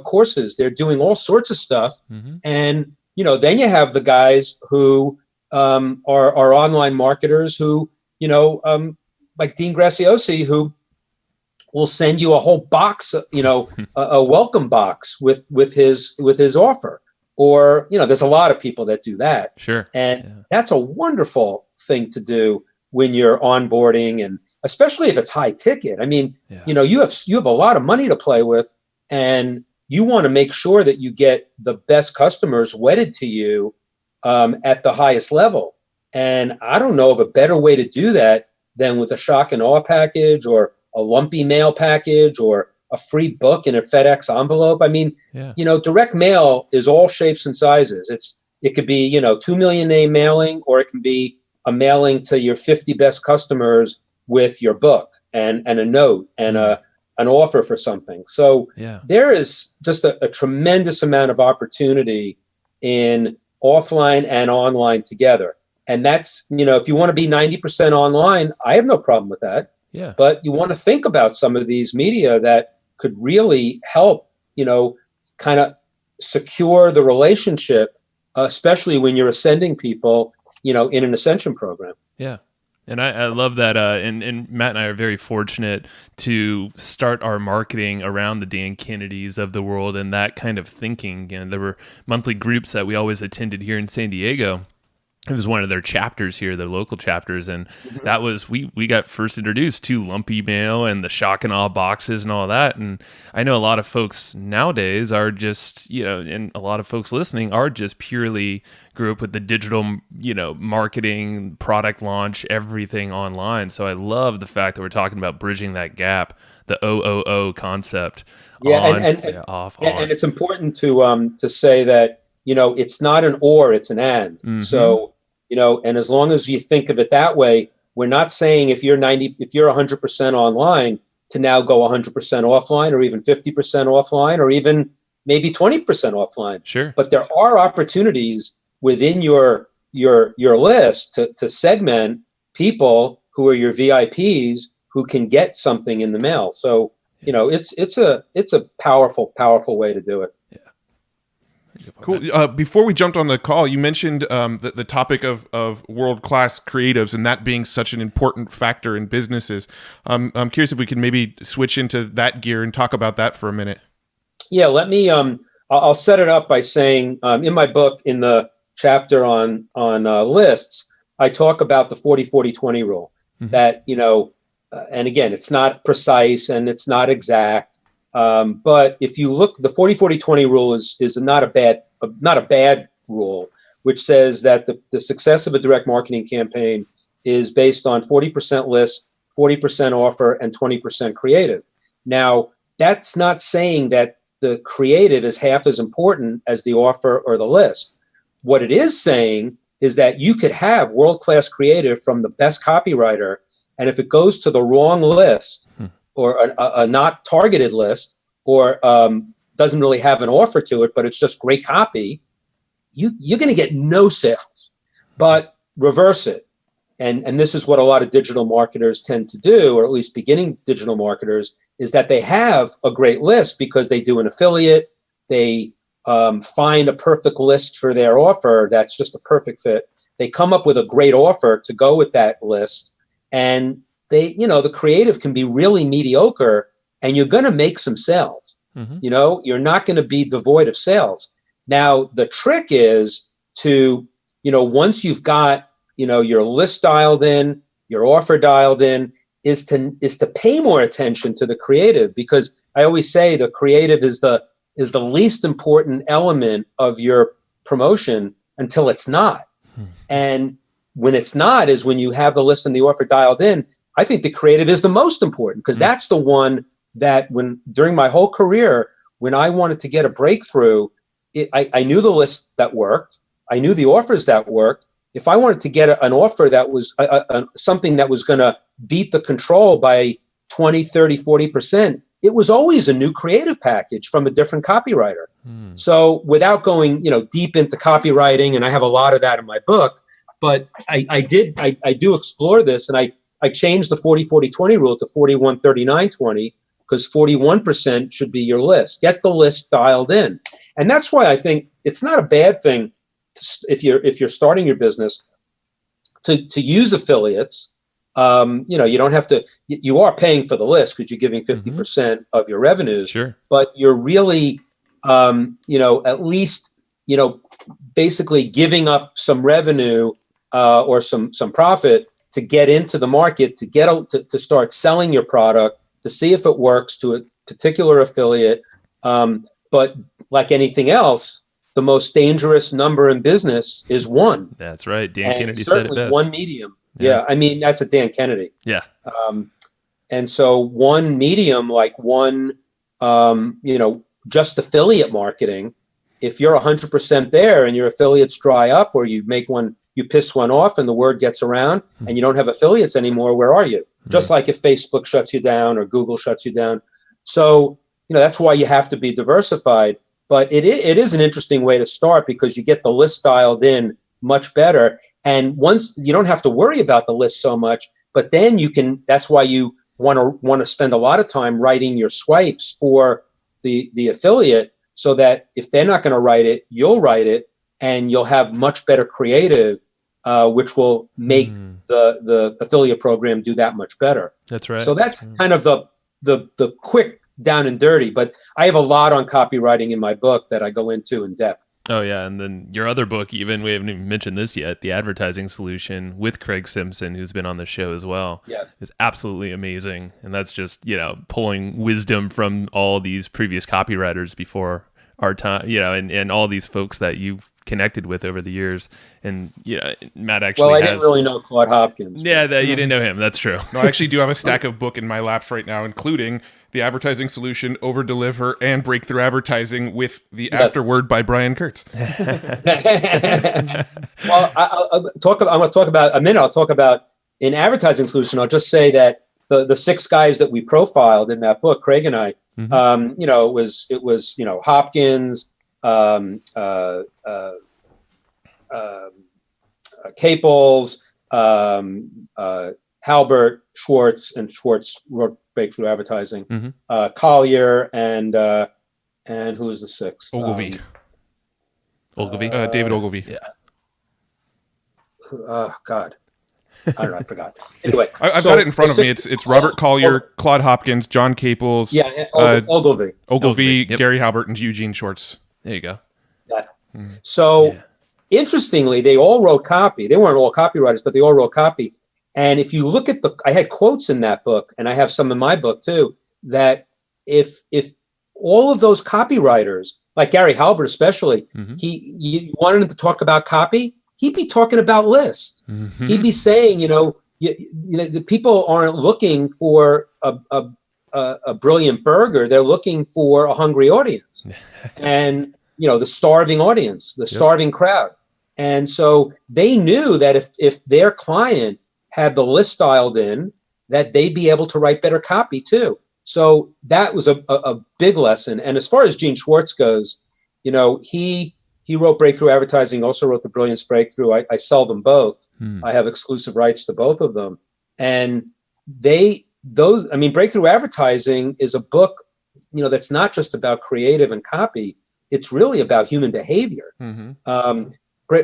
C: courses, they're doing all sorts of stuff. And, then you have the guys who are online marketers who, like Dean Graziosi, who will send you a whole box, a welcome box with his offer. Or, there's a lot of people that do that.
B: Sure.
C: And that's a wonderful thing to do when you're onboarding, and especially if it's high ticket. I mean, you have a lot of money to play with, and you want to make sure that you get the best customers wedded to you at the highest level. And I don't know of a better way to do that than with a shock and awe package or a lumpy mail package or a free book in a FedEx envelope. I mean, direct mail is all shapes and sizes. It could be, 2 million name mailing, or it can be a mailing to your 50 best customers with your book and a note and an offer for something. So there is just a tremendous amount of opportunity in offline and online together. And that's, if you want to be 90% online, I have no problem with that.
B: Yeah.
C: But you want to think about some of these media that could really help, kind of secure the relationship, especially when you're ascending people, in an ascension program.
B: Yeah. And I love that. And Matt and I are very fortunate to start our marketing around the Dan Kennedys of the world and that kind of thinking. And there were monthly groups that we always attended here in San Diego. It was one of their chapters here, their local chapters, and that was we got first introduced to lumpy mail and the shock and awe boxes and all that. And I know a lot of folks nowadays are just, and a lot of folks listening are just purely grew up with the digital, marketing, product launch, everything online. So I love the fact that we're talking about bridging that gap, the OOO concept.
C: And it's important to say that, it's not an or, it's an and. Mm-hmm. So, and as long as you think of it that way, we're not saying if you're 100% online to now go 100% offline or even 50% offline or even maybe 20% offline.
B: Sure.
C: But there are opportunities within your list to segment people who are your VIPs who can get something in the mail. So, it's a powerful way to do it.
A: Cool. Before we jumped on the call, you mentioned the topic of world-class creatives and that being such an important factor in businesses. I'm curious if we can maybe switch into that gear and talk about that for a minute. Yeah,
C: let me. I'll set it up by saying in my book, in the chapter on lists, I talk about the 40-40-20 rule. Mm-hmm. That and again, it's not precise and it's not exact. But if you look, the 40-40-20 rule is not a bad rule, which says that the success of a direct marketing campaign is based on 40% list, 40% offer, and 20% creative. Now, that's not saying that the creative is half as important as the offer or the list. What it is saying is that you could have world-class creative from the best copywriter, and if it goes to the wrong list, or a not targeted list, or doesn't really have an offer to it, but it's just great copy, you're going to get no sales. But reverse it. And this is what a lot of digital marketers tend to do, or at least beginning digital marketers, is that they have a great list because they do an affiliate. They find a perfect list for their offer that's just a perfect fit. They come up with a great offer to go with that list, and the creative can be really mediocre, and you're going to make some sales. Mm-hmm. You're not going to be devoid of sales. Now, the trick is to, once you've got, your list dialed in, your offer dialed in, is to pay more attention to the creative, because I always say the creative is the least important element of your promotion until it's not. Mm-hmm. And when it's not is when you have the list and the offer dialed in. I think the creative is the most important, because that's the one that during my whole career, when I wanted to get a breakthrough, I knew the list that worked. I knew the offers that worked. If I wanted to get an offer that was something that was going to beat the control by 20, 30, 40%, it was always a new creative package from a different copywriter. So without going, deep into copywriting, and I have a lot of that in my book, but I do explore this, and I changed the 40-40-20 rule to 41-39-20, because 41% should be your list. Get the list dialed in. And that's why I think it's not a bad thing if you're starting your business to use affiliates. You don't have to, you are paying for the list because you're giving 50% of your revenues.
B: Sure.
C: But you're really, at least, basically giving up some revenue or some profit to get into the market, to start selling your product, to see if it works to a particular affiliate. But like anything else, the most dangerous number in business is one.
B: That's right. Dan
C: and
B: Kennedy said it best.
C: One medium. Yeah. I mean, that's a Dan Kennedy.
B: Yeah.
C: And so one medium, like one, just affiliate marketing, if you're 100% there and your affiliates dry up, or you piss one off and the word gets around and you don't have affiliates anymore, where are you? Just like if Facebook shuts you down or Google shuts you down. So, that's why you have to be diversified. But it is an interesting way to start, because you get the list dialed in much better. And once you don't have to worry about the list so much, but then that's why you want to spend a lot of time writing your swipes for the affiliate, so that if they're not going to write it, you'll write it, and you'll have much better creative, which will make the affiliate program do that much better.
B: That's right.
C: So that's kind of the quick down and dirty, but I have a lot on copywriting in my book that I go into in depth.
B: Oh yeah, and then your other book, even we haven't even mentioned this yet, The Advertising Solution, with Craig Simpson, who's been on the show as well.
C: Yes.
B: Is absolutely amazing. And that's just, pulling wisdom from all these previous copywriters before our time, and all these folks that you've connected with over the years. And Matt actually
C: Well, I didn't really know Claude Hopkins.
B: Yeah, you didn't know him. That's true.
A: No, I actually do have a stack of book in my laps right now, including The Advertising Solution, Overdeliver, and Breakthrough Advertising with the afterword by Brian Kurtz.
C: Well, I'm going to talk about a minute. I'll talk about in Advertising Solution. I'll just say that the 6 guys that we profiled in that book, Craig and I, it was Hopkins, Caples, Halbert, Schwartz, and Schwartz wrote Breakthrough Advertising, Collier, and who was the 6th?
A: Ogilvy.
B: Ogilvy?
A: David Ogilvy.
B: Yeah.
C: Oh, God. I don't know. I forgot. Anyway,
A: I've got it in front of me. It's Robert Collier, Claude Hopkins, John Caples,
C: Ogilvy,
A: yep. Gary Halbert, and Eugene Schwartz. There you go.
C: So interestingly, they all wrote copy. They weren't all copywriters, but they all wrote copy. And if you look at I had quotes in that book, and I have some in my book too, that if all of those copywriters, like Gary Halbert especially, you wanted him to talk about copy, he'd be talking about lists. He'd be saying, the people aren't looking for a brilliant burger; they're looking for a hungry audience, and the starving audience, the starving crowd. And so they knew that if their client had the list dialed in, that they'd be able to write better copy too. So that was a big lesson. And as far as Gene Schwartz goes, he wrote Breakthrough Advertising, also wrote The Brilliance Breakthrough. I sell them both. I have exclusive rights to both of them. And Breakthrough Advertising is a book, that's not just about creative and copy. It's really about human behavior.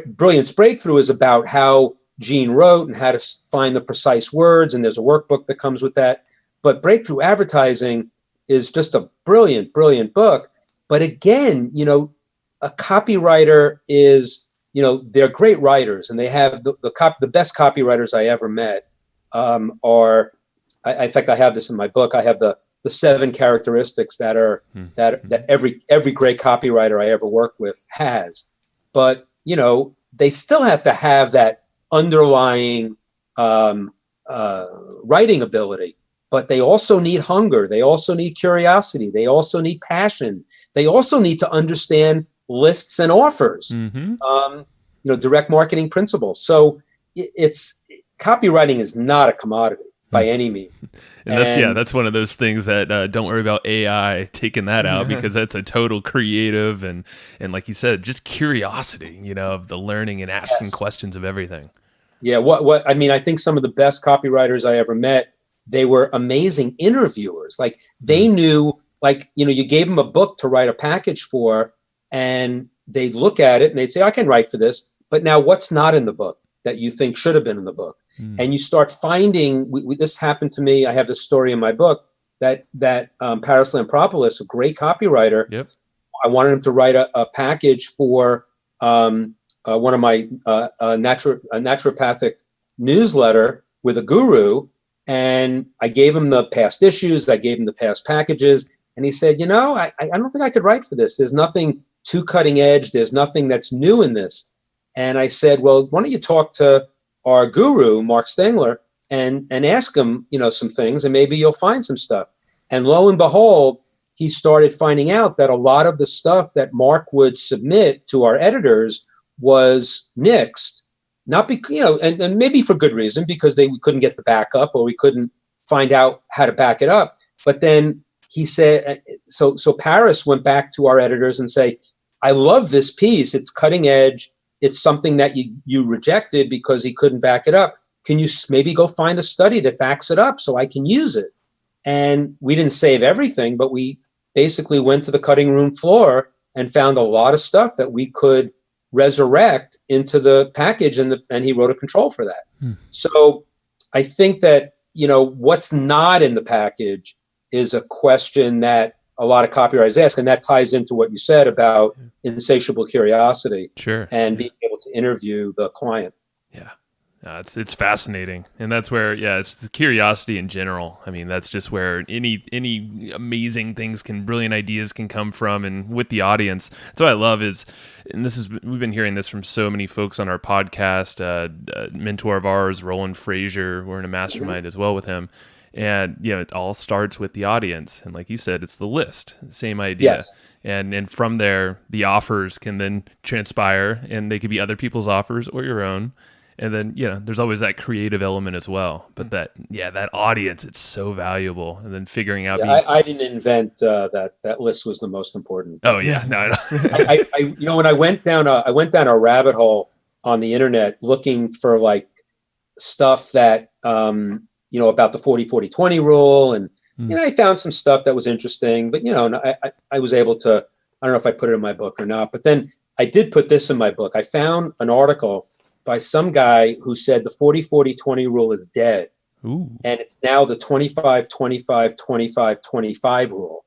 C: Brilliance Breakthrough is about how Gene wrote and how to find the precise words, and there's a workbook that comes with that. But Breakthrough Advertising is just a brilliant, brilliant book. But again, a copywriter is, they're great writers, and they have the best copywriters I ever met are. In fact, I have this in my book. I have the 7 characteristics that every great copywriter I ever worked with has. But they still have to have that underlying writing ability. But they also need hunger. They also need curiosity. They also need passion. They also need to understand lists and offers, direct marketing principles. So copywriting is not a commodity by any means.
B: And that's one of those things that don't worry about AI taking that out, because that's a total creative and like you said, just curiosity, of the learning and asking questions of everything.
C: Yeah. I think some of the best copywriters I ever met, they were amazing interviewers. Like they knew, you gave them a book to write a package for, and they'd look at it and they'd say, I can write for this, but now what's not in the book that you think should have been in the book? And you start finding, this happened to me. I have this story in my book that Paris Lampropoulos, a great copywriter, I wanted him to write a package for one of my naturopathic newsletter with a guru. And I gave him the past issues. I gave him the past packages. And he said, I don't think I could write for this. There's nothing too cutting edge. There's nothing that's new in this. And I said, well, why don't you talk to our guru, Mark Stengler, and ask him, some things, and maybe you'll find some stuff. And lo and behold, he started finding out that a lot of the stuff that Mark would submit to our editors was nixed, not because, and maybe for good reason, because we couldn't get the backup, or we couldn't find out how to back it up. But then he said, so Paris went back to our editors and say, I love this piece. It's cutting edge. It's something that you rejected because he couldn't back it up. Can you maybe go find a study that backs it up so I can use it? And we didn't save everything, but we basically went to the cutting room floor and found a lot of stuff that we could resurrect into the package, and he wrote a control for that. So I think that, what's not in the package is a question that a lot of copywriters ask, and that ties into what you said about insatiable curiosity.
B: Sure.
C: And being able to interview the client.
B: Yeah. It's fascinating. And that's where, it's the curiosity in general. I mean, that's just where any amazing things brilliant ideas can come from, and with the audience. That's what I love is, and we've been hearing this from so many folks on our podcast, a mentor of ours, Roland Frazier, we're in a mastermind as well with him. And, it all starts with the audience. And like you said, it's the list, same idea.
C: Yes.
B: And from there, the offers can then transpire, and they could be other people's offers or your own. And then, there's always that creative element as well. But that audience, it's so valuable. And then figuring out.
C: I didn't invent that list was the most important.
B: Oh yeah, no.
C: I when I went down a rabbit hole on the internet looking for like stuff that about the 40-40-20 rule, and I found some stuff that was interesting. But I was able to. I don't know if I put it in my book or not. But then I did put this in my book. I found an article by some guy who said the 40-40-20 rule is dead.
B: Ooh. And
C: it's now the 25-25-25-25 rule.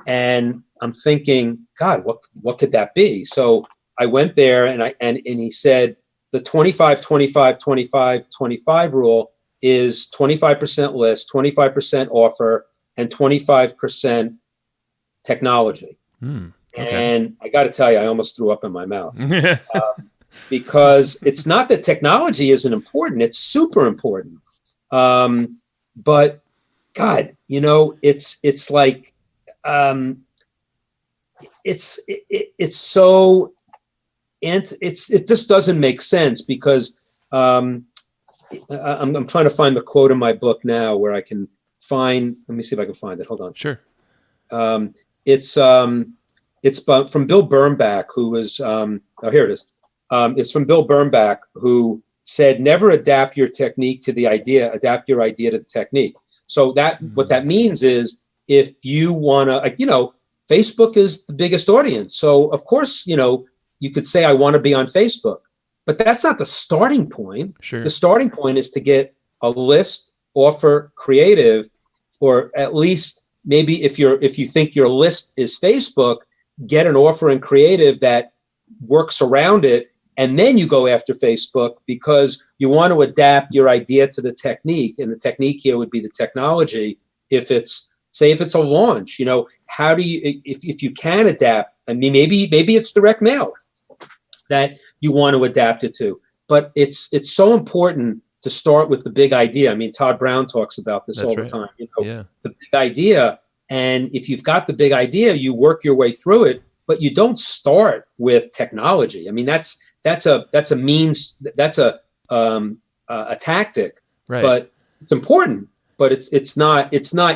C: And I'm thinking, God, what could that be? So I went there and he said the 25-25-25-25 rule is 25% list, 25% offer, and 25% technology. Okay. And I got to tell you, I almost threw up in my mouth. Because it's not that technology isn't important; it's super important. But God, it's like it's so, and it just doesn't make sense because I'm trying to find the quote in my book now where I can find. Let me see if I can find it. Hold on.
B: Sure.
C: It's from Bill Bernbach, who was here it is. It's from Bill Bernbach, who said, never adapt your technique to the idea, adapt your idea to the technique. So what that means is if you want to, Facebook is the biggest audience. So of course, you could say, I want to be on Facebook, but that's not the starting point.
B: Sure.
C: The starting point is to get a list, offer, creative, or at least maybe if you think your list is Facebook, get an offer and creative that works around it. And then you go after Facebook because you want to adapt your idea to the technique. And the technique here would be the technology. If it's a launch, how do you, if you can adapt, I mean, maybe it's direct mail that you want to adapt it to, but it's so important to start with the big idea. I mean, Todd Brown talks about this all the time, the big idea. And if you've got the big idea, you work your way through it, but you don't start with technology. I mean, that's a means, that's a tactic,
B: right.
C: But it's important, but it's not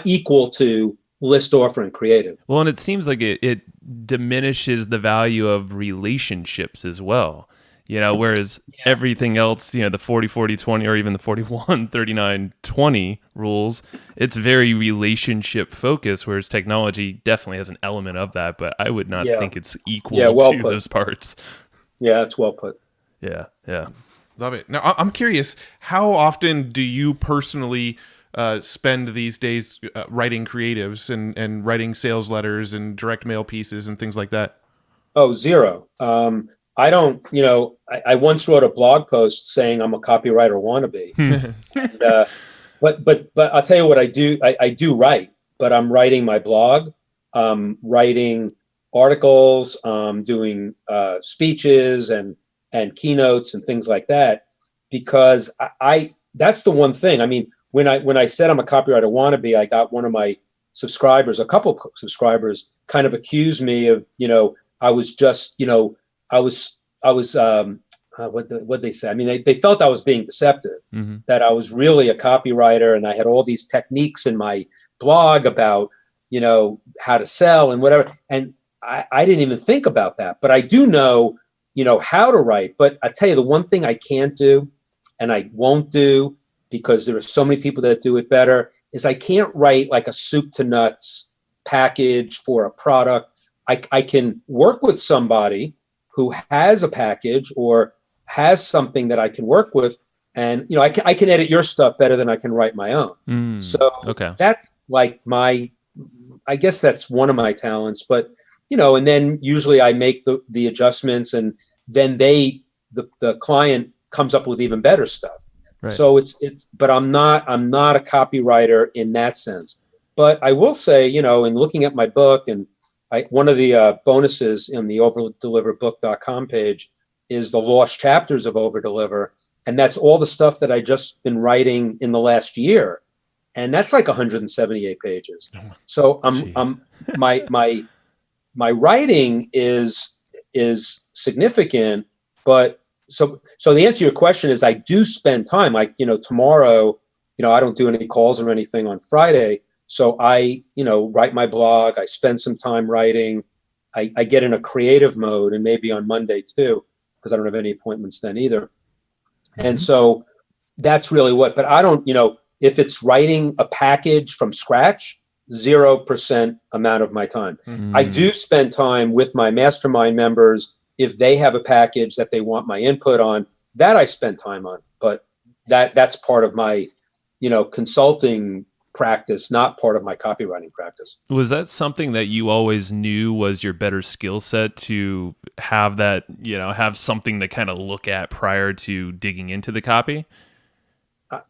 C: equal to list, offer, and creative.
B: Well, and it seems like it diminishes the value of relationships as well. Whereas everything else, the 40-40-20 or even the 41-39-20 rules, it's very relationship focused, whereas technology definitely has an element of that, but I would not think it's equal to those parts.
C: Yeah, that's well put.
B: Yeah.
A: Love it. Now, I'm curious, how often do you personally spend these days writing creatives and writing sales letters and direct mail pieces and things like that?
C: Oh, zero. I don't, I once wrote a blog post saying I'm a copywriter wannabe. And, but I'll tell you what I do. I do write, but I'm writing my blog, writing articles, doing speeches and keynotes and things like that, because I that's the one thing. I mean, when I said I'm a copywriter wannabe, I got one of my subscribers, a couple of subscribers, kind of accused me of, I was just, I was what they say. I mean, they felt I was being deceptive, that I was really a copywriter and I had all these techniques in my blog about, how to sell and whatever. And I didn't even think about that, but I do know, how to write. But I tell you, the one thing I can't do and I won't do, because there are so many people that do it better, is I can't write like a soup to nuts package for a product. I can work with somebody who has a package or has something that I can work with, and I can edit your stuff better than I can write my own. So that's like I guess that's one of my talents. But and then usually I make the adjustments, and then the client comes up with even better stuff. Right. So but I'm not a copywriter in that sense. But I will say, in looking at my book, and one of the bonuses in the overdeliverbook.com page is the lost chapters of Overdeliver. And that's all the stuff that I just been writing in the last year. And that's like 178 pages. So my writing is significant, but so the answer to your question is I do spend time. Like, tomorrow, I don't do any calls or anything on Friday. So I, write my blog. I spend some time writing. I get in a creative mode, and maybe on Monday too, because I don't have any appointments then either. And so that's really but I don't, if it's writing a package from scratch, 0% amount of my time. I do spend time with my mastermind members. If they have a package that they want my input on, that I spend time on. But that's part of my, consulting practice, not part of my copywriting practice.
B: Was that something that you always knew was your better skill set, to have that, have something to kind of look at prior to digging into the copy?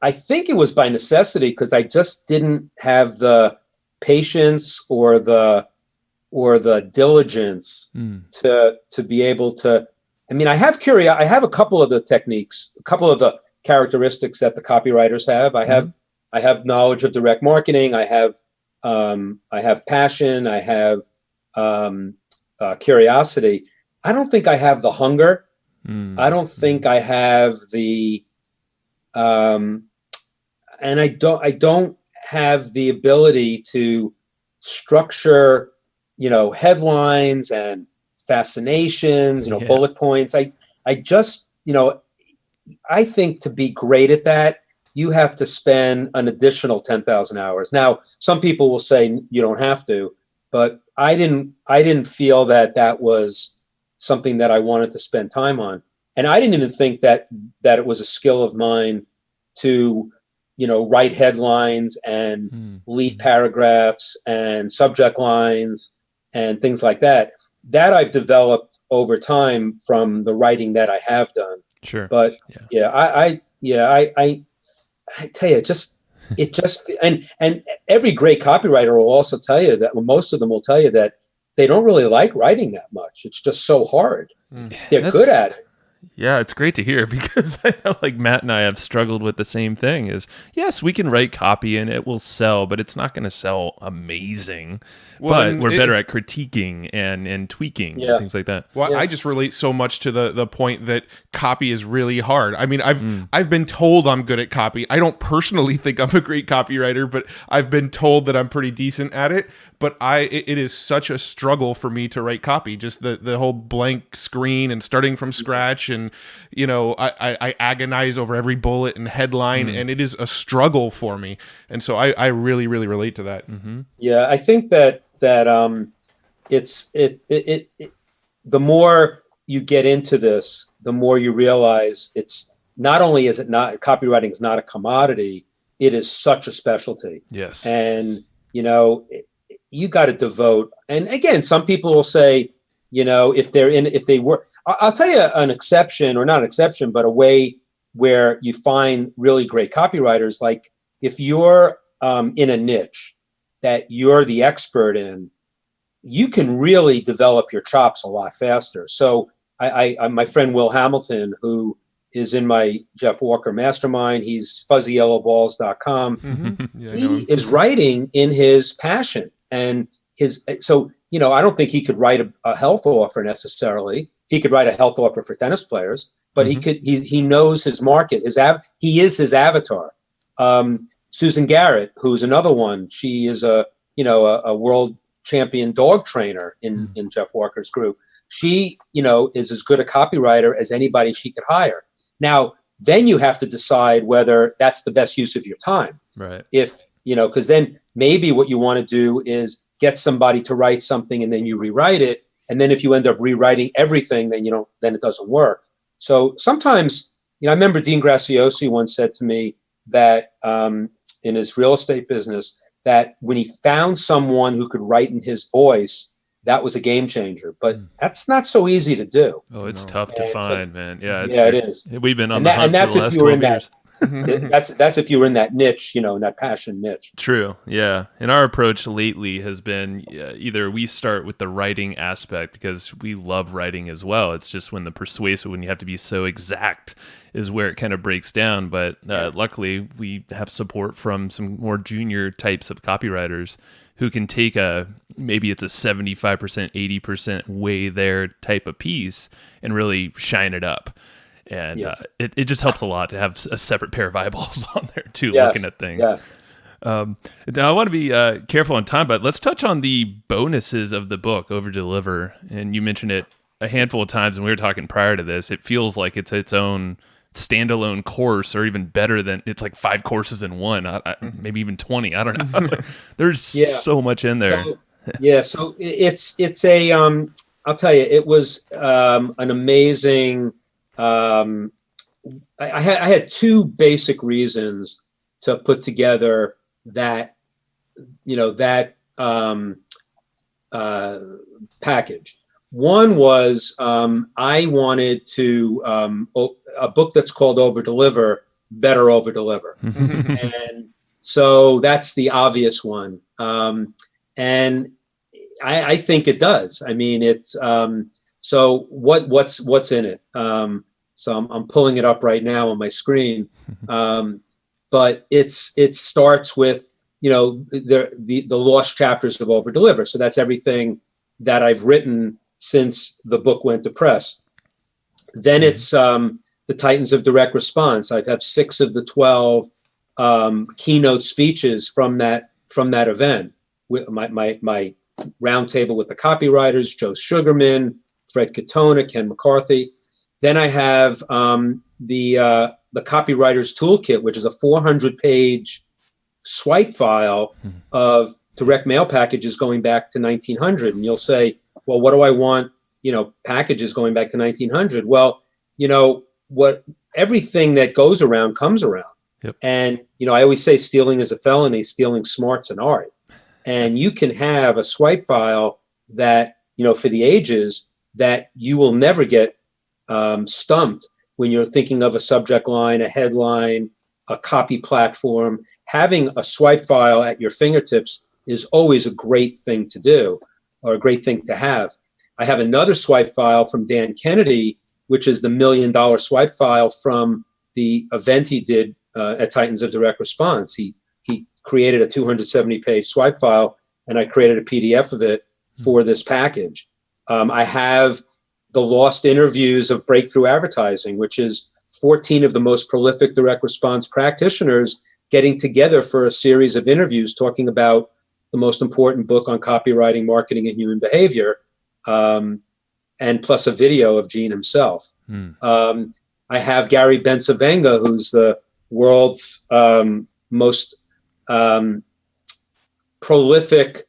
C: I think it was by necessity, because I just didn't have the patience or the diligence to be able to. I mean, I have a couple of the techniques, a couple of the characteristics that the copywriters have. I have knowledge of direct marketing. I have passion. I have curiosity. I don't think I have the hunger. I don't think I have the, and I don't have the ability to structure, headlines and fascinations, bullet points. I just, I think to be great at that, you have to spend an additional 10,000 hours. Now, some people will say you don't have to, but I didn't feel that was something that I wanted to spend time on. And I didn't even think that it was a skill of mine to, write headlines and lead paragraphs and subject lines and things like that. That I've developed over time from the writing that I have done. Sure. But I tell you, and every great copywriter will also tell you that, well, most of them will tell you that they don't really like writing that much. It's just so hard. They're good at it.
B: Yeah, it's great to hear, because I know like Matt and I have struggled with the same thing. Is yes, we can write copy and it will sell, but it's not going to sell amazing. But we're better at critiquing and tweaking and things like that.
A: Well, I just relate so much to the point that copy is really hard. I mean, I've been told I'm good at copy. I don't personally think I'm a great copywriter, but I've been told that I'm pretty decent at it. But it is such a struggle for me to write copy. Just the whole blank screen and starting from scratch, and I agonize over every bullet and headline, and it is a struggle for me. And so I really, really relate to that.
C: Yeah, I think that it's the more you get into this, the more you realize it's not only is it not, copywriting is not a commodity, it is such a specialty.
B: Yes.
C: And you got to devote. And again, some people will say, if they were, I'll tell you an exception, or not an exception, but a way where you find really great copywriters. Like if you're in a niche that you're the expert in, you can really develop your chops a lot faster. So my friend Will Hamilton, who is in my Jeff Walker mastermind. He's fuzzyyellowballs.com.
A: Mm-hmm. Yeah,
C: he is writing in his passion and so, I don't think he could write a health offer necessarily. He could write a health offer for tennis players, but he knows his market. He is his avatar. Susan Garrett, who's another one, she is a world champion dog trainer in Jeff Walker's group. She, is as good a copywriter as anybody she could hire. Now, then you have to decide whether that's the best use of your time.
B: Right.
C: Because then maybe what you want to do is get somebody to write something and then you rewrite it. And then if you end up rewriting everything, then it doesn't work. So sometimes, I remember Dean Graziosi once said to me that in his real estate business, that when he found someone who could write in his voice, that was a game changer. But that's not so easy to do.
B: Oh, it's tough to find, man. Yeah,
C: it is.
B: We've been on the hunt for the last 12 years.
C: That's if you were in that niche, in that passion niche.
B: True. Yeah. And our approach lately has been either we start with the writing aspect because we love writing as well. It's just when you have to be so exact is where it kind of breaks down. But luckily we have support from some more junior types of copywriters who can take maybe it's a 75%, 80% way there type of piece and really shine it up. And it just helps a lot to have a separate pair of eyeballs on there too, looking at things. Yes. Now I want to be careful on time, but let's touch on the bonuses of the book, Overdeliver. And you mentioned it a handful of times, and we were talking prior to this. It feels like it's its own standalone course, or even better than it's like 5 courses in one, maybe even 20. I don't know. There's so much in there.
C: So it's a I'll tell you, it was an amazing. I had 2 basic reasons to put together that package. One was I wanted to a book that's called Overdeliver, better overdeliver, and so that's the obvious one. And I think it does. I mean, it's so what's in it? So I'm pulling it up right now on my screen. But it starts with, the lost chapters of Overdeliver. So that's everything that I've written since the book went to press. Then it's the Titans of Direct Response. I have 6 of the 12 keynote speeches from that event. With my roundtable with the copywriters, Joe Sugarman, Fred Katona, Ken McCarthy. Then I have the Copywriters Toolkit, which is a 400-page swipe file of direct mail packages going back to 1900. And you'll say, well, what do I want, packages going back to 1900? Well, everything that goes around comes around. Yep. And, I always say stealing is a felony, stealing smart's an art. And you can have a swipe file that, for the ages, that you will never get stumped when you're thinking of a subject line, a headline, a copy platform. Having a swipe file at your fingertips is always a great thing to do, or a great thing to have. I have another swipe file from Dan Kennedy, which is the $1 million swipe file from the event he did at Titans of Direct Response. He created a 270-page swipe file, and I created a PDF of it for this package. I have the lost interviews of breakthrough advertising, which is 14 of the most prolific direct response practitioners getting together for a series of interviews talking about the most important book on copywriting, marketing, and human behavior, and plus a video of Gene himself. I have Gary Bensavenga, who's the world's most prolific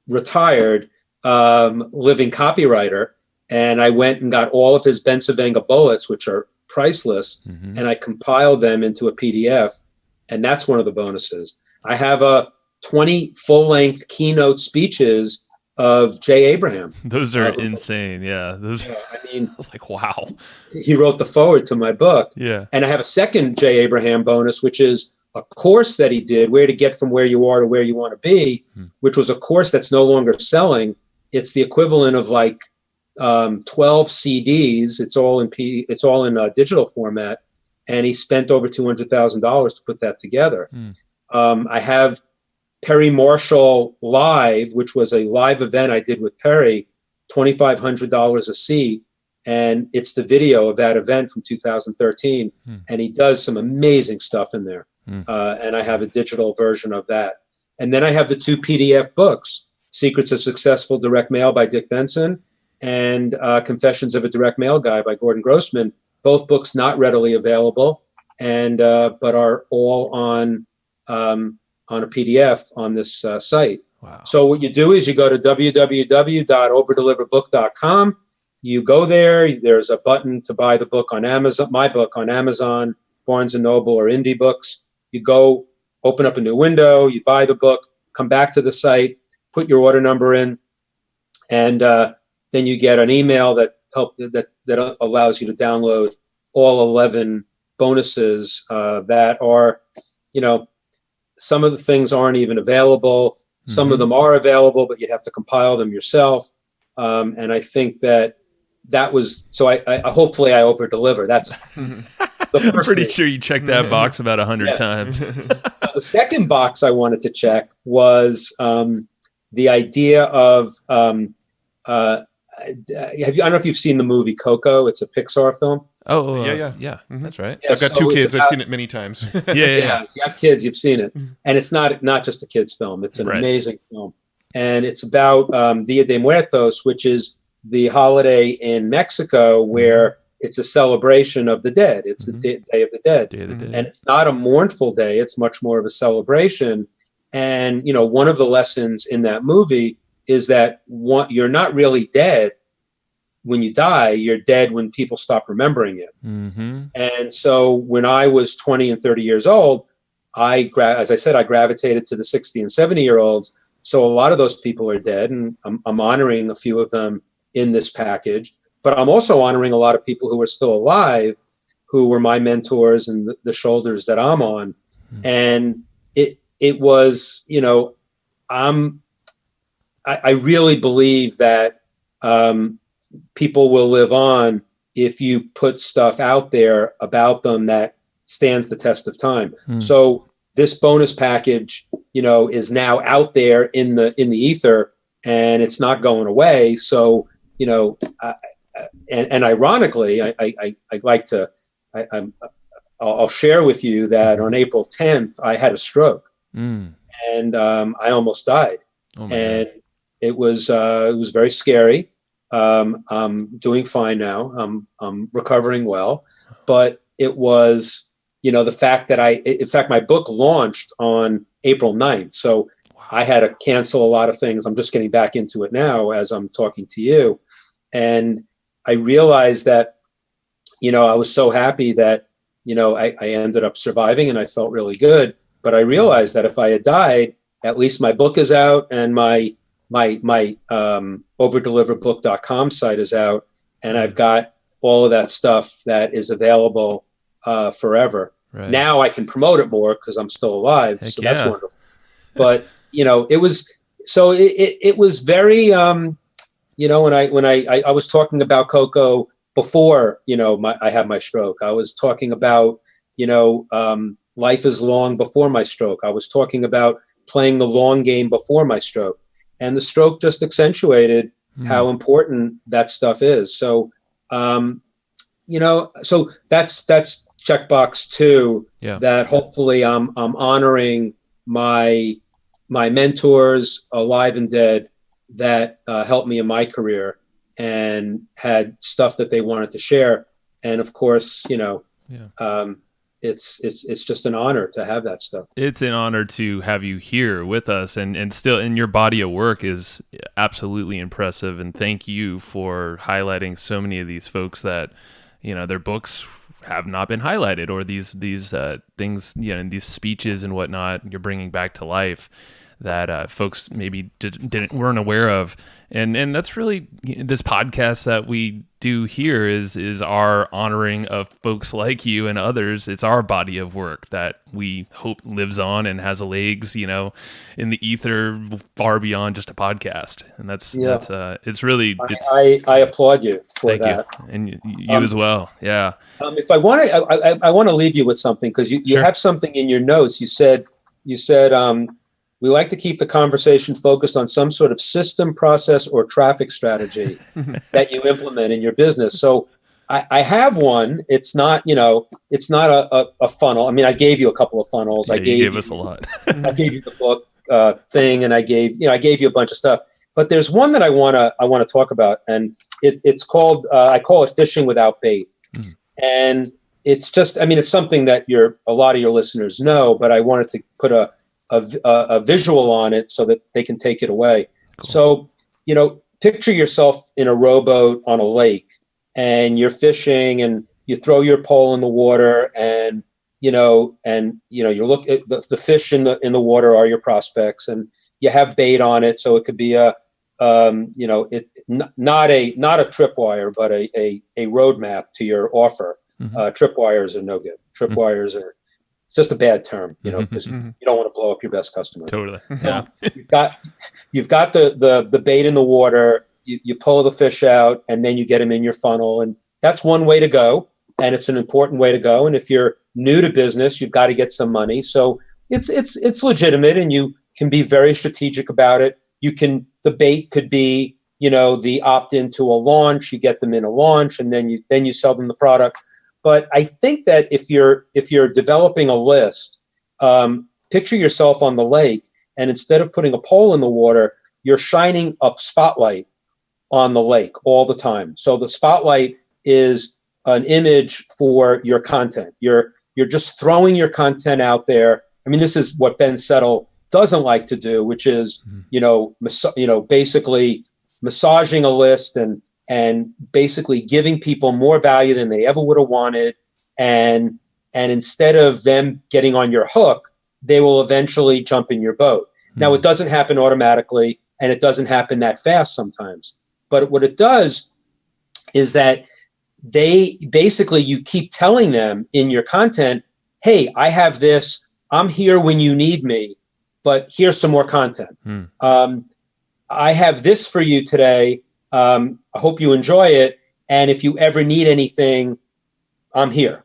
C: retired living copywriter. And I went and got all of his Bensavenga bullets, which are priceless, and I compiled them into a PDF. And that's one of the bonuses. I have 20 full-length keynote speeches of Jay Abraham.
B: Those are insane. Yeah.
C: I mean,
B: I was like, wow.
C: He wrote the foreword to my book.
B: Yeah.
C: And I have a second Jay Abraham bonus, which is a course that he did, Where to Get from Where You Are to Where You Want to Be, which was a course that's no longer selling. It's the equivalent of like 12 CDs. It's all in digital format, and he spent over $200,000 to put that together. I have Perry Marshall Live, which was a live event I did with Perry, $2,500 a seat. And it's the video of that event from 2013. And he does some amazing stuff in there. And I have a digital version of that. And then I have the 2 PDF books, Secrets of Successful Direct Mail by Dick Benson and Confessions of a Direct Mail Guy by Gordon Grossman. Both books not readily available, and but are all on a PDF on this site.
B: Wow.
C: So what you do is you go to www.overdeliverbook.com. You go there. There's a button to buy the book on Amazon, my book on Amazon, Barnes & Noble, or Indie Books. You go, open up a new window, you buy the book, come back to the site, put your order number in, and then you get an email that allows you to download all 11 bonuses that are, some of the things aren't even available. Some of them are available, but you'd have to compile them yourself. And I think that was, so I hopefully I over-deliver. That's the first
B: I'm pretty
C: thing.
B: sure you checked that box about 100 times.
C: So the second box I wanted to check was the idea of, I don't know if you've seen the movie Coco. It's a Pixar film.
A: Yeah.
B: That's right.
C: Yeah,
A: I've got
C: so
A: 2
C: it's
A: kids. I've
C: about-
A: seen it many times.
C: Yeah, if you have kids, you've seen it. And it's not just a kid's film. It's an amazing film. And it's about Dia de Muertos, which is the holiday in Mexico where it's a celebration of the dead. It's the Day of the Dead. And it's not a mournful day. It's much more of a celebration. And, one of the lessons in that movie is that you're not really dead when you die. You're dead when people stop remembering it. And so when I was 20 and 30 years old, as I said, I gravitated to the 60 and 70-year-olds. So a lot of those people are dead, and I'm honoring a few of them in this package. But I'm also honoring a lot of people who are still alive, who were my mentors and the shoulders that I'm on. And it was, I really believe that people will live on if you put stuff out there about them that stands the test of time. So this bonus package, is now out there in the ether, and it's not going away. So, and ironically, I'll share with you that on April 10th, I had a stroke, and I almost died. And it was very scary. I'm doing fine now. I'm recovering well, but it was, the fact that in fact, my book launched on April 9th. So I had to cancel a lot of things. I'm just getting back into it now as I'm talking to you. And I realized that, I was so happy that, I ended up surviving, and I felt really good. But I realized that if I had died, at least my book is out, and my overdeliverbook.com site is out, and I've got all of that stuff that is available forever. Right. Now I can promote it more because I'm still alive. Heck so yeah. That's wonderful. But it was very when I was talking about Coco before I had my stroke. I was talking about life is long before my stroke. I was talking about playing the long game before my stroke. And the stroke just accentuated how important that stuff is. So, so that's checkbox 2. Yeah. That hopefully I'm honoring my mentors, alive and dead, that helped me in my career and had stuff that they wanted to share. And of course, it's just an honor to have that stuff.
B: It's an honor to have you here with us, and still, and your body of work is absolutely impressive. And thank you for highlighting so many of these folks that, their books have not been highlighted, or these things, these speeches and whatnot you're bringing back to life. that folks maybe weren't aware of. And that's really this podcast that we do here is our honoring of folks like you and others. It's our body of work that we hope lives on and has legs, in the ether far beyond just a podcast. And that's it's really.
C: I applaud you for that.
B: You. And you as well. Yeah.
C: If I want to leave you with something, because you
B: Sure.
C: have something in your notes. You said we like to keep the conversation focused on some sort of system, process, or traffic strategy that you implement in your business. So I have one. It's not a funnel. I mean, I gave you a couple of funnels.
B: Yeah, you gave us a lot.
C: I gave you the book thing, and I gave you a bunch of stuff. But there's one that I want to talk about, and it's called I call it fishing without bait. And it's just, it's something that a lot of your listeners know, but I wanted to put a visual on it so that they can take it away. Cool. So, picture yourself in a rowboat on a lake, and you're fishing, and you throw your pole in the water, and you look at the fish in the water are your prospects, and you have bait on it. So it could be not a tripwire, but a roadmap to your offer. Mm-hmm. Tripwires are no good. Tripwires are just a bad term, because you don't want to blow up your best customer.
B: Totally.
C: Yeah. You've got the bait in the water. You pull the fish out, and then you get them in your funnel, and that's one way to go, and it's an important way to go. And if you're new to business, you've got to get some money, so it's legitimate, and you can be very strategic about it. The bait could be, the opt-in to a launch. You get them in a launch, and then you sell them the product. But I think that if you're developing a list, picture yourself on the lake, and instead of putting a pole in the water, you're shining a spotlight on the lake all the time. So the spotlight is an image for your content. You're just throwing your content out there. This is what Ben Settle doesn't like to do, which is, basically massaging a list and basically giving people more value than they ever would have wanted. And instead of them getting on your hook, they will eventually jump in your boat. Mm-hmm. Now, it doesn't happen automatically, and it doesn't happen that fast sometimes. But what it does is that you keep telling them in your content, hey, I have this, I'm here when you need me, but here's some more content. I have this for you today. I hope you enjoy it. And if you ever need anything, I'm here.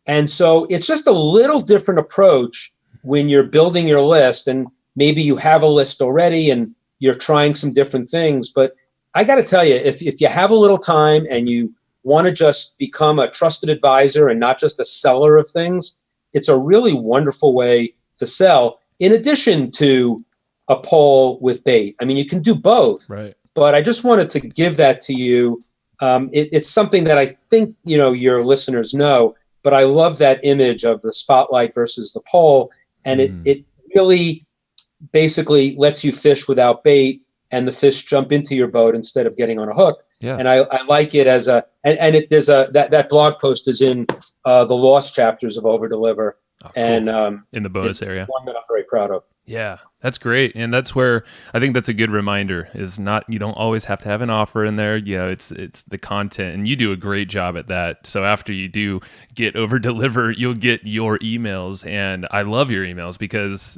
C: And so it's just a little different approach when you're building your list, and maybe you have a list already and you're trying some different things. But I got to tell you, if you have a little time and you want to just become a trusted advisor and not just a seller of things, it's a really wonderful way to sell, in addition to a pole with bait. You can do both.
A: Right.
C: But I just wanted to give that to you. It's something that I think, your listeners know, but I love that image of the spotlight versus the pole. And it really basically lets you fish without bait, and the fish jump into your boat instead of getting on a hook. Yeah. And I like it as that blog post is in the lost chapters of Overdeliver. Oh, cool. And
B: in the bonus area,
C: one that I'm very proud of.
B: Yeah, that's great. And that's where I think that's a good reminder, is you don't always have to have an offer in there. It's the content, and you do a great job at that. So after you do get Overdeliver, you'll get your emails. And I love your emails, because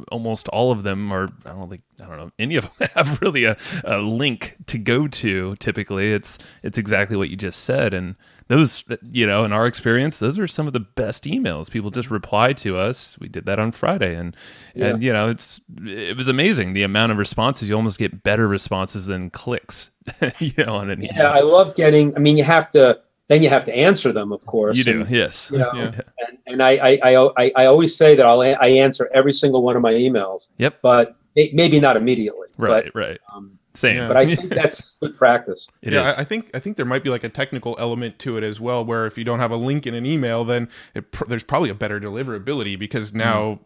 B: almost all of them are, I don't know, any of them have really a link to go to. Typically it's exactly what you just said. And those, in our experience, those are some of the best emails. People just reply to us. We did that on Friday, and it was amazing the amount of responses. You almost get better responses than clicks, on an email.
C: Yeah, I love getting. You have to answer them, of course.
B: You do, yes.
C: And I always say that I answer every single one of my emails.
B: Yep.
C: But maybe not immediately.
B: Right. Same.
C: Yeah. But I think that's good practice.
A: It is. I think there might be like a technical element to it as well, where if you don't have a link in an email, then there's probably a better deliverability, because now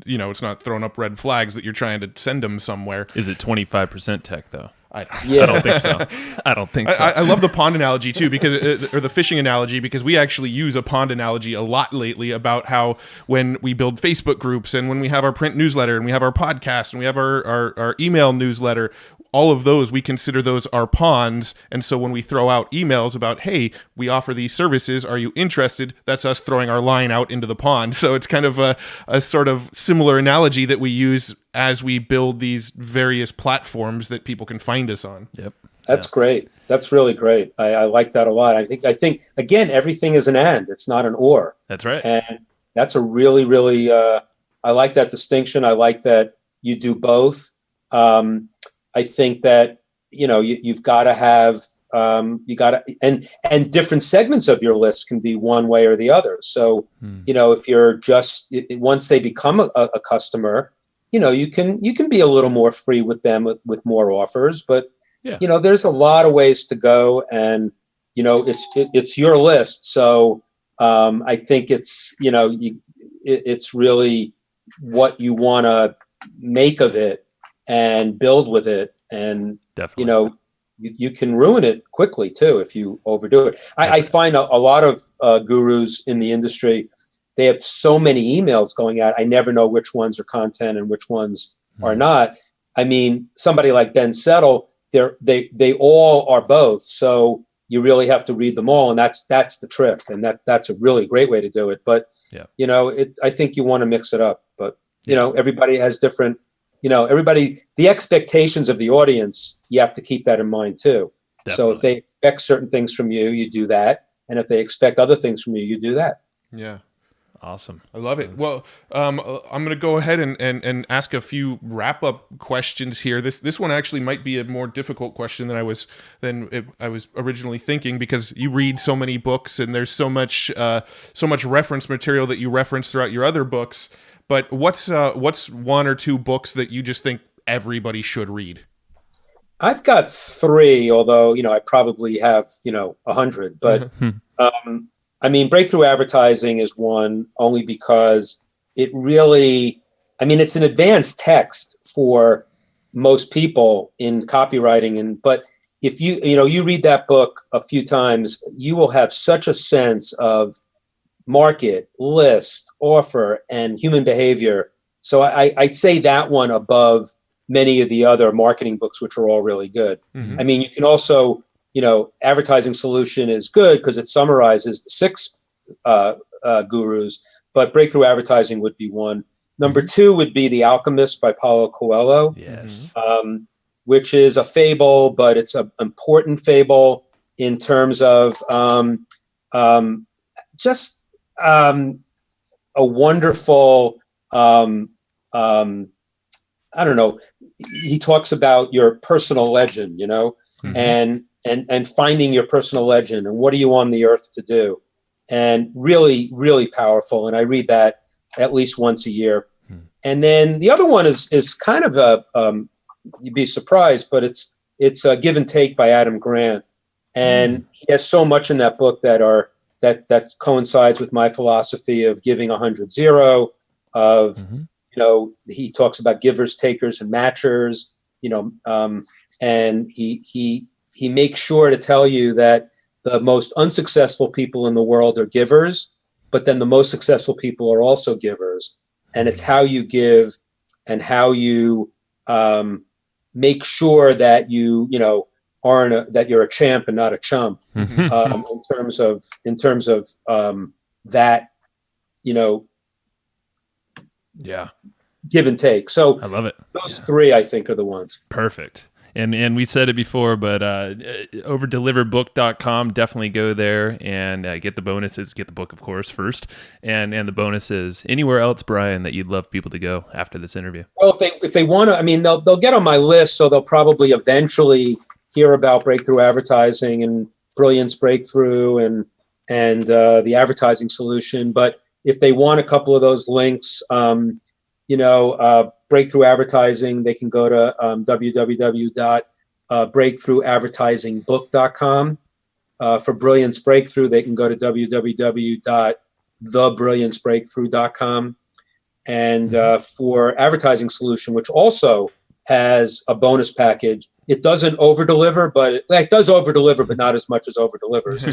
A: it's not throwing up red flags that you're trying to send them somewhere.
B: Is it 25% tech though? I don't think so. I don't think so.
A: I love the pond analogy too, because or the fishing analogy, because we actually use a pond analogy a lot lately about how when we build Facebook groups and when we have our print newsletter and we have our podcast and we have our email newsletter, all of those, we consider those our ponds. And so when we throw out emails about, hey, we offer these services, are you interested? That's us throwing our line out into the pond. So it's kind of a sort of similar analogy that we use as we build these various platforms that people can find us on.
B: Yep.
C: That's great. That's really great. I like that a lot. I think again, everything is an and, it's not an or.
B: That's right.
C: And that's a really, really, I like that distinction. I like that you do both. I think that, you've got to have, and different segments of your list can be one way or the other. So, if you're just, once they become a customer, you can be a little more free with them with more offers, but there's a lot of ways to go, and, it's your list. So, I think it's, it's really what you want to make of it and build with it. And,
B: definitely.
C: You can ruin it quickly too if you overdo it. I find a lot of gurus in the industry, they have so many emails going out. I never know which ones are content and which ones are not. I mean, somebody like Ben Settle, they all are both. So you really have to read them all, and that's the trick, and that's a really great way to do it. But I think you want to mix it up. But everybody has different. The expectations of the audience, you have to keep that in mind too. Definitely. So if they expect certain things from you, you do that. And if they expect other things from you, you do that.
A: Yeah.
B: Awesome.
A: I love it. Well, I'm going to go ahead and ask a few wrap-up questions here. This one actually might be a more difficult question than I was originally thinking, because you read so many books and there's so much reference material that you reference throughout your other books. But what's one or two books that you just think everybody should read?
C: I've got 3, although, I probably have, 100. But, Breakthrough Advertising is one, only because it really, it's an advanced text for most people in copywriting. But if you read that book a few times, you will have such a sense of market, list, offer, and human behavior. So I'd say that one above many of the other marketing books, which are all really good. Mm-hmm. You can also, Advertising Solution is good because it summarizes the 6 gurus, but Breakthrough Advertising would be one. Number 2 would be The Alchemist by Paulo Coelho.
B: Yes.
C: Which is a fable, but it's an important fable in terms of just a wonderful, he talks about your personal legend, and finding your personal legend and what are you on the earth to do, and really, really powerful. And I read that at least once a year. And then the other one is kind of you'd be surprised, but it's Give and Take by Adam Grant. And he has so much in that book that coincides with my philosophy of giving 100 0, of, he talks about givers, takers, and matchers, and he makes sure to tell you that the most unsuccessful people in the world are givers, but then the most successful people are also givers. And it's how you give and how you make sure that that you're a champ and not a chump, in terms of that, give and take. So
B: I love it.
C: Those 3, I think, are the ones.
B: Perfect. And we said it before, but overdeliverbook.com, definitely go there and get the bonuses. Get the book, of course, first, and the bonuses. Anywhere else, Brian, that you'd love people to go after this interview?
C: Well, if they want to, they'll get on my list, so they'll probably eventually hear about Breakthrough Advertising and Brilliance Breakthrough and the Advertising Solution. But if they want a couple of those links, Breakthrough Advertising, they can go to www.breakthroughadvertisingbook.com. For Brilliance Breakthrough, they can go to www.thebrilliancebreakthrough.com. And for Advertising Solution, which also has a bonus package, It doesn't over-deliver, but it does over-deliver, but not as much as over-delivers.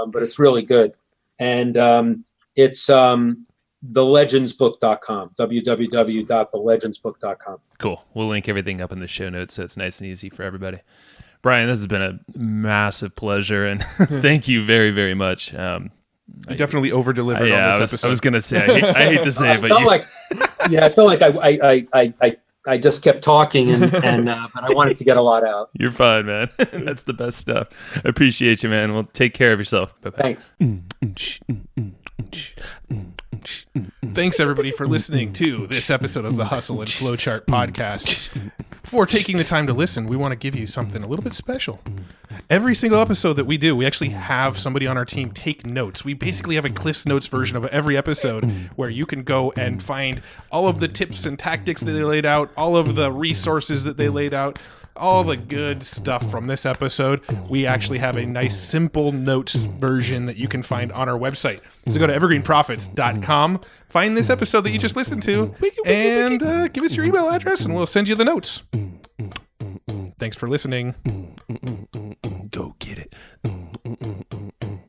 C: But it's really good. And it's thelegendsbook.com, www.thelegendsbook.com.
B: Cool. We'll link everything up in the show notes so it's nice and easy for everybody. Brian, this has been a massive pleasure, and thank you very, very much.
A: You definitely over-delivered on this episode.
B: I was going to say, I hate to say it, but
C: I felt like I just kept talking, and but I wanted to get a lot out.
B: You're fine, man. That's the best stuff. I appreciate you, man. Well, take care of yourself. Bye-bye.
C: Thanks.
A: Thanks, everybody, for listening to this episode of the Hustle and Flowchart podcast. Before taking the time to listen, we want to give you something a little bit special. Every single episode that we do, we actually have somebody on our team take notes. We basically have a Cliff's Notes version of every episode where you can go and find all of the tips and tactics that they laid out, all of the resources that they laid out, all the good stuff from this episode. We actually have a nice simple notes version that you can find on our website. So go to evergreenprofits.com, find this episode that you just listened to, and give us your email address and we'll send you the notes. Thanks for listening.
B: Go get it.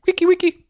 A: Wiki.